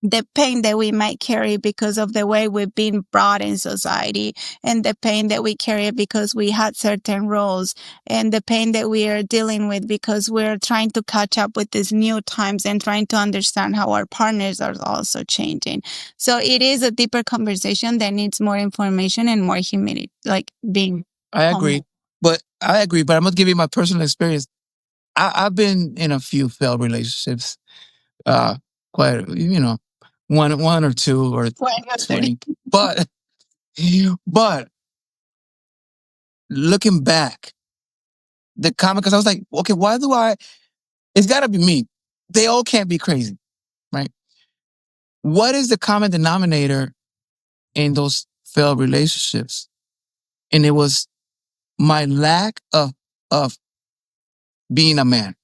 the pain that we might carry because of the way we've been brought in society, and the pain that we carry because we had certain roles, and the pain that we are dealing with because we're trying to catch up with these new times and trying to understand how our partners are also changing. So it is a deeper conversation that needs more information and more humility, like being I agree. humble. I agree, but I'm gonna give you my personal experience. I've been in a few failed relationships. Quite, one or two or 20. But but looking back, the comment, because I was like, okay, why do I? It's got to be me. They all can't be crazy, right? What is the common denominator in those failed relationships? And it was my lack of being a man.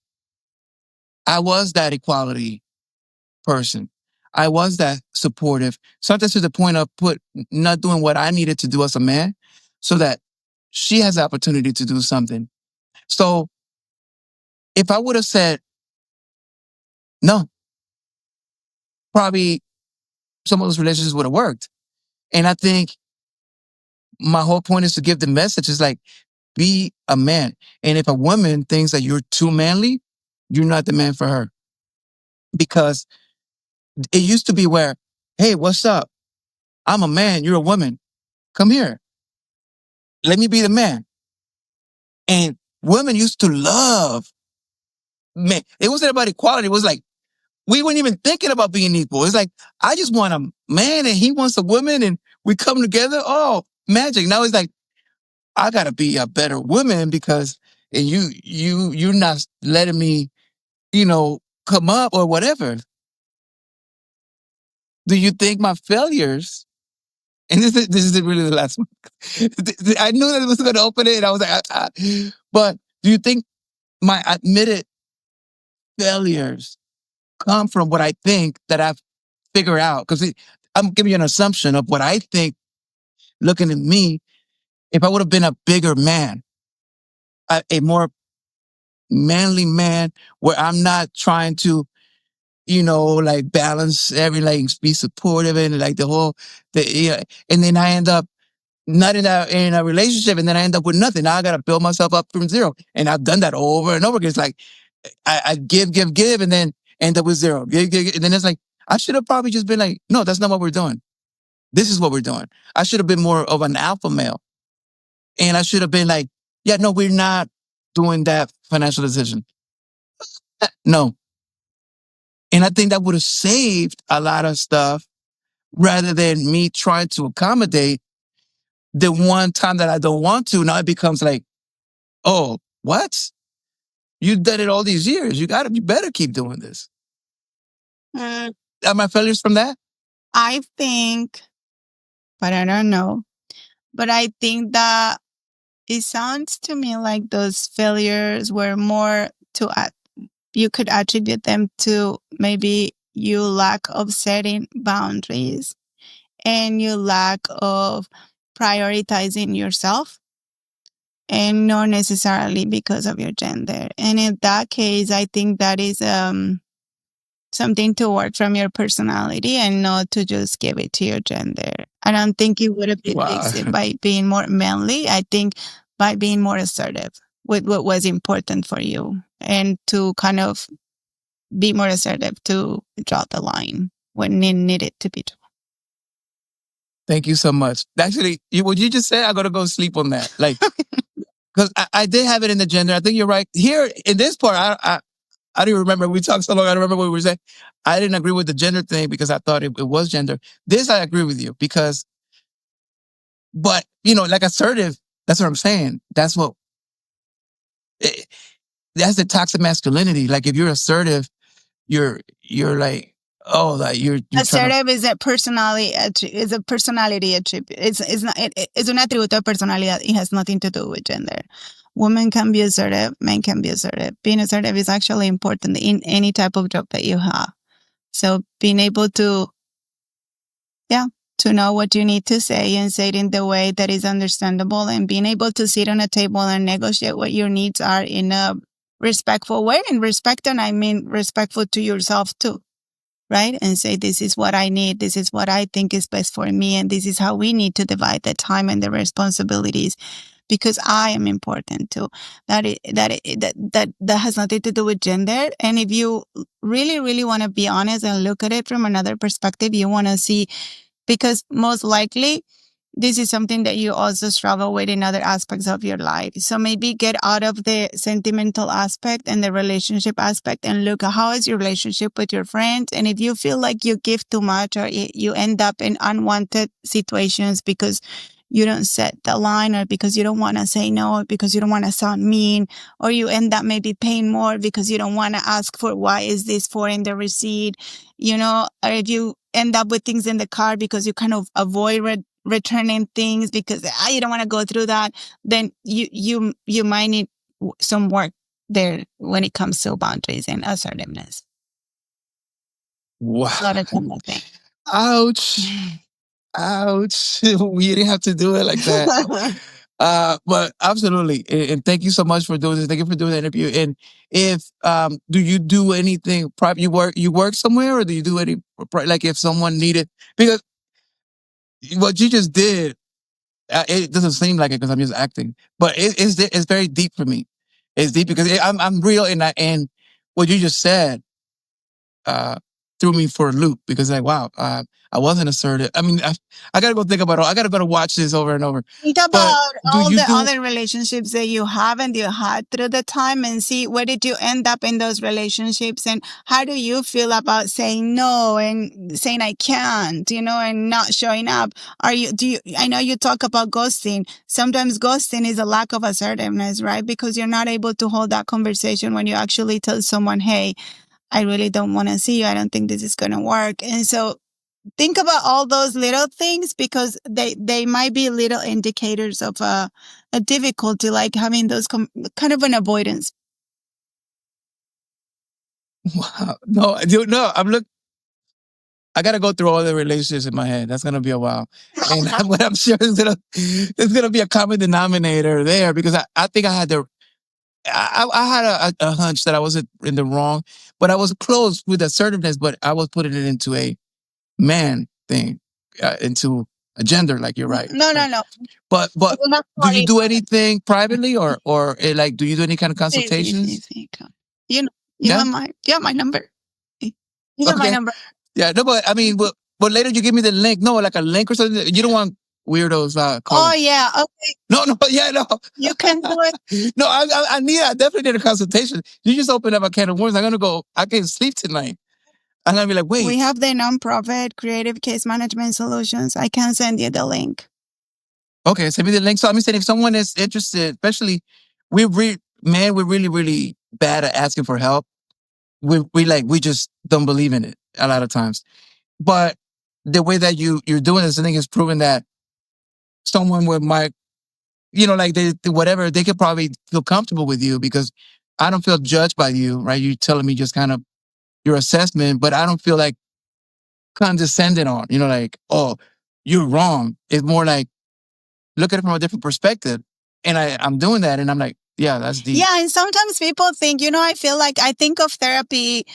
I was that equality person. I was that supportive, sometimes to the point of not doing what I needed to do as a man, so that she has the opportunity to do something. So if I would have said no, probably some of those relationships would have worked. And I think my whole point is to give the message is like, be a man. And if a woman thinks that you're too manly, you're not the man for her. Because it used to be where, hey, what's up? I'm a man. You're a woman. Come here. Let me be the man. And women used to love men. It wasn't about equality. It was like, we weren't even thinking about being equal. It's like, I just want a man and he wants a woman and we come together. Oh, magic. Now it's like, I gotta be a better woman because you're not letting me, come up or whatever. Do you think my failures, and this is really the last one. I knew that it was going to open it and I was like, but do you think my admitted failures come from what I think that I've figured out? Because I'm giving you an assumption of what I think, looking at me, if I would have been a bigger man, a more manly man, where I'm not trying to, like balance like be supportive and like and then I end up not in a relationship, and then I end up with nothing. Now I got to build myself up from zero, and I've done that over and over again. It's like I give, and then end up with zero. Give, and then it's like I should have probably just been like, no, that's not what we're doing. This is what we're doing. I should have been more of an alpha male, and I should have been like, yeah, no, we're not doing that financial decision. No, and I think that would have saved a lot of stuff rather than me trying to accommodate the one time that I don't want to. Now it becomes like, oh, what? You've done it all these years. You better keep doing this. Are my failures from that? I think, but I don't know. But I think that it sounds to me like those failures were more you could attribute them to maybe you lack of setting boundaries and you lack of prioritizing yourself, and not necessarily because of your gender. And in that case, I think that is something to work from your personality and not to just give it to your gender. I don't think you would have been fixed by being more manly. I think by being more assertive with what was important for you, and to kind of be more assertive to draw the line when it needed to be drawn. Thank you so much. Actually, what you just said, I got to go sleep on that. Like, because I did have it in the gender. I think you're right. Here, in this part, I don't even remember. We talked so long. I don't remember what we were saying. I didn't agree with the gender thing because I thought it was gender. This I agree with you because, but like assertive. That's what I'm saying. Eh, that's the toxic masculinity. Like if you're assertive, you're like, oh, like you're trying to. Assertive is a personality attribute. It's not it's un atributo de personalidad. It has nothing to do with gender. Women can be assertive, men can be assertive. Being assertive is actually important in any type of job that you have. So being able to know what you need to say and say it in the way that is understandable, and being able to sit on a table and negotiate what your needs are in a respectful way. And respect, and I mean respectful to yourself too. Right? And say, this is what I need. This is what I think is best for me. And this is how we need to divide the time and the responsibilities, because I am important too. That has nothing to do with gender. And if you really, really want to be honest and look at it from another perspective, you want to see, because most likely this is something that you also struggle with in other aspects of your life. So maybe get out of the sentimental aspect and the relationship aspect and look at how is your relationship with your friends. And if you feel like you give too much, or you end up in unwanted situations because you don't set the line, or because you don't want to say no, or because you don't want to sound mean, or you end up maybe paying more because you don't want to ask for why is this for in the receipt, or if you end up with things in the car because you kind of avoid returning things because you don't want to go through that, then you might need some work there when it comes to boundaries and assertiveness. Wow. Not a gender thing. Ouch. Ouch. We didn't have to do it like that. But absolutely. And thank you so much for doing this. Thank you for doing the interview. And if do you do anything private? You work somewhere, or do you do any like if someone needed, because what you just did, it doesn't seem like it because I'm just acting, but it's very deep for me. It's deep because I'm real, and what you just said threw me for a loop because like, wow, I wasn't assertive. I mean, I gotta go think about it. I gotta go to watch this over and over. Think about all the other relationships that you have and you had through the time, and see where did you end up in those relationships, and how do you feel about saying no and saying I can't, and not showing up. I know you talk about ghosting. Sometimes ghosting is a lack of assertiveness, right? Because you're not able to hold that conversation when you actually tell someone, hey, I really don't want to see you. I don't think this is going to work. And so think about all those little things, because they might be little indicators of a difficulty, like having those kind of an avoidance. Wow. No, I gotta go through all the relationships in my head. That's gonna be a while, and but I'm sure there's gonna be a common denominator there, because I think I had I had a hunch that I wasn't in the wrong, but I was close with assertiveness, but I was putting it into a man thing, into a gender, like you're right. No. But do you do anything privately, or like, do you do any kind of consultations? You have my number. You have my number. Yeah, no, but I mean, but later you give me the link. No, like a link or something. You don't want weirdos calling. Oh yeah, okay. No, yeah, no. You can do it. No, I definitely need a consultation. You just opened up a can of worms. I can't sleep tonight. I'm gonna be like, wait. We have the nonprofit Creative Case Management Solutions. I can send you the link. Okay, send me the link. So I'm saying, if someone is interested, especially we're really, really bad at asking for help. We just don't believe in it a lot of times. But the way that you're doing this, I think, is proven that someone with my, like whatever, they could probably feel comfortable with you, because I don't feel judged by you, right? You're telling me just kind of your assessment, but I don't feel like condescended on, like, oh, you're wrong. It's more like, look at it from a different perspective. And I'm doing that, and I'm like, yeah, that's deep. Yeah, and sometimes people think, I feel like I think of therapy,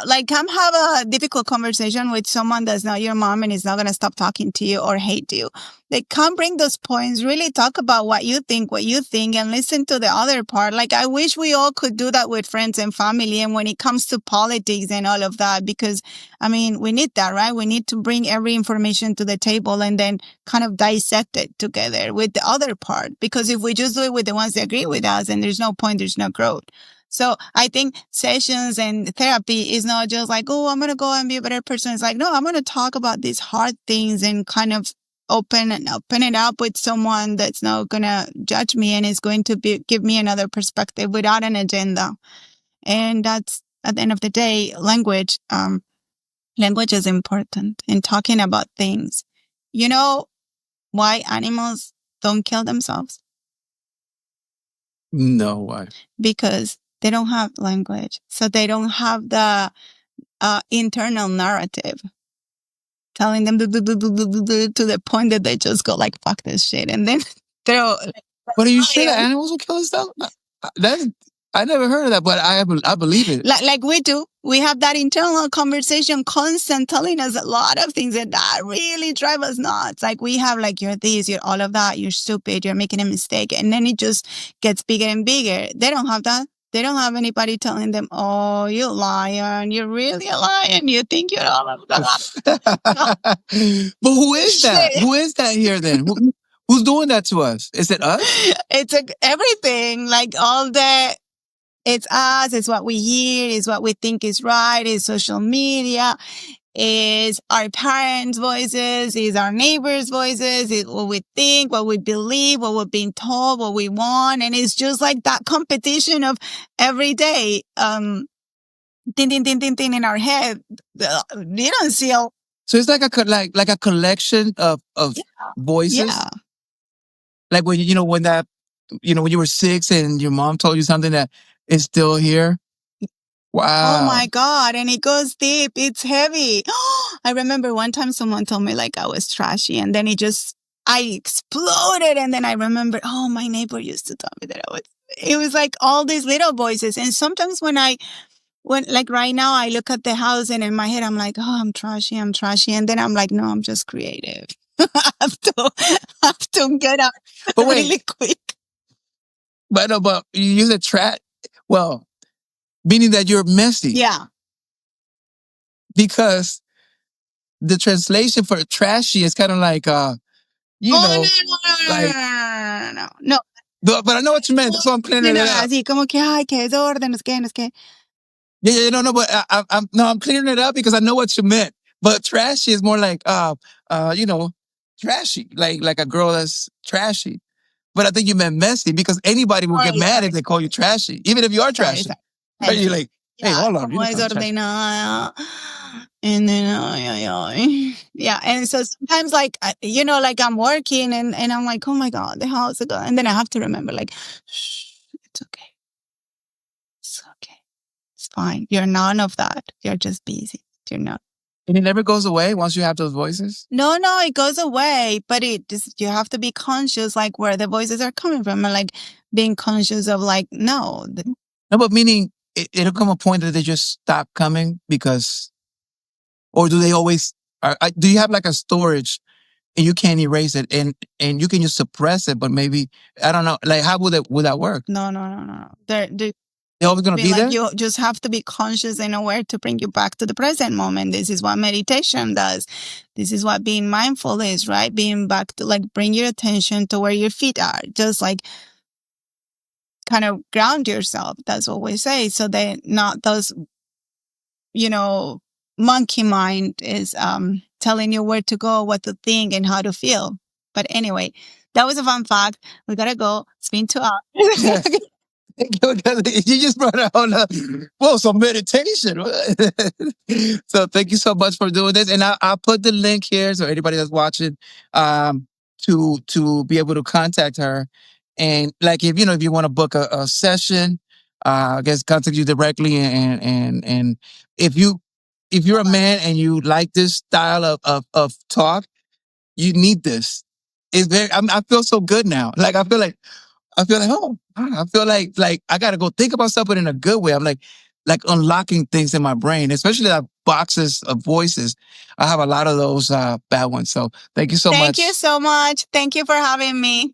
like come have a difficult conversation with someone that's not your mom and is not going to stop talking to you or hate you. They come bring those points, really talk about what you think, and listen to the other part. Like, I wish we all could do that with friends and family. And when it comes to politics and all of that, because we need that, right? We need to bring every information to the table and then kind of dissect it together with the other part. Because if we just do it with the ones that agree with us, and there's no point, there's no growth. So I think sessions and therapy is not just like, oh, I'm going to go and be a better person. It's like, no, I'm going to talk about these hard things and kind of open it up with someone that's not going to judge me and is going to give me another perspective without an agenda. And that's, at the end of the day, language. Language is important in talking about things. You know why animals don't kill themselves? No, why? Because they don't have language. So they don't have the internal narrative telling them to the point that they just go like, fuck this shit. And then they're like, but are you sure that animals will kill themselves? I never heard of that, but I believe it. Like we do. We have that internal conversation constant telling us a lot of things that really drive us nuts. Like we have like, you're this, you're all of that, you're stupid, you're making a mistake. And then it just gets bigger and bigger. They don't have that. They don't have anybody telling them, oh, you lion, you're really a lion. You think you're all of that. But who is that? Who is that here then? Who's doing that to us? Is it us? It's everything. Like it's us, it's what we hear, it's what we think is right, it's social media, it's our parents' voices, it's our neighbors' voices, it's what we think, what we believe, what we're being told, what we want. And it's just like that competition of every day, ding, ding, ding, ding, ding in our head. You don't see all. So it's like a collection of voices. Yeah. Like when when you were 6 and your mom told you something that is still here. Wow. Oh my God. And it goes deep. It's heavy. I remember one time someone told me like I was trashy, and then I exploded. And then I remember, oh, my neighbor used to tell me that it was like all these little voices. And sometimes when like right now I look at the house and in my head, I'm like, oh, I'm trashy. And then I'm like, no, I'm just creative. I have to get out really quick. But you use a well, meaning that you're messy. Yeah. Because the translation for trashy is kind of like, No. But I know what you meant. So I'm clearing it up. Así como que, ay, que desorden, no sé qué. Yeah, no, but I'm clearing it up because I know what you meant. But trashy is more like, trashy, like a girl that's trashy. But I think you meant messy because anybody will get mad if they call you trashy, even if you are trashy. But you're like, hey, hold on. And then, yeah. And so sometimes like, like I'm working and I'm like, oh my God, the house again. And then I have to remember like, shh, it's okay. It's okay. It's fine. You're none of that. You're just busy. You're not. And it never goes away once you have those voices? No, it goes away, but you have to be conscious, like where the voices are coming from, and like being conscious of like, no. No, but meaning it'll come a point that they just stop coming because, or do they always, do you have like a storage and you can't erase it and you can just suppress it, but maybe, I don't know, like how would that work? No. They're always going to be there? You just have to be conscious and aware to bring you back to the present moment. This is what meditation does. This is what being mindful is, right? Being back to like bring your attention to where your feet are. Just like kind of ground yourself. That's what we say. So they not those, monkey mind is telling you where to go, what to think, and how to feel. But anyway, that was a fun fact. We gotta go. It's been 2 hours. You just brought out some meditation. So thank you so much for doing this. And I'll put the link here so anybody that's watching to be able to contact her. And like if you want to book a session, I guess contact you directly. And if you're a man and you like this style of talk, you need this. It's I feel so good now. Like I feel like, oh, I feel like I got to go think about something in a good way. I'm like unlocking things in my brain, especially that boxes of voices. I have a lot of those bad ones. So thank you so much. Thank you so much. Thank you for having me.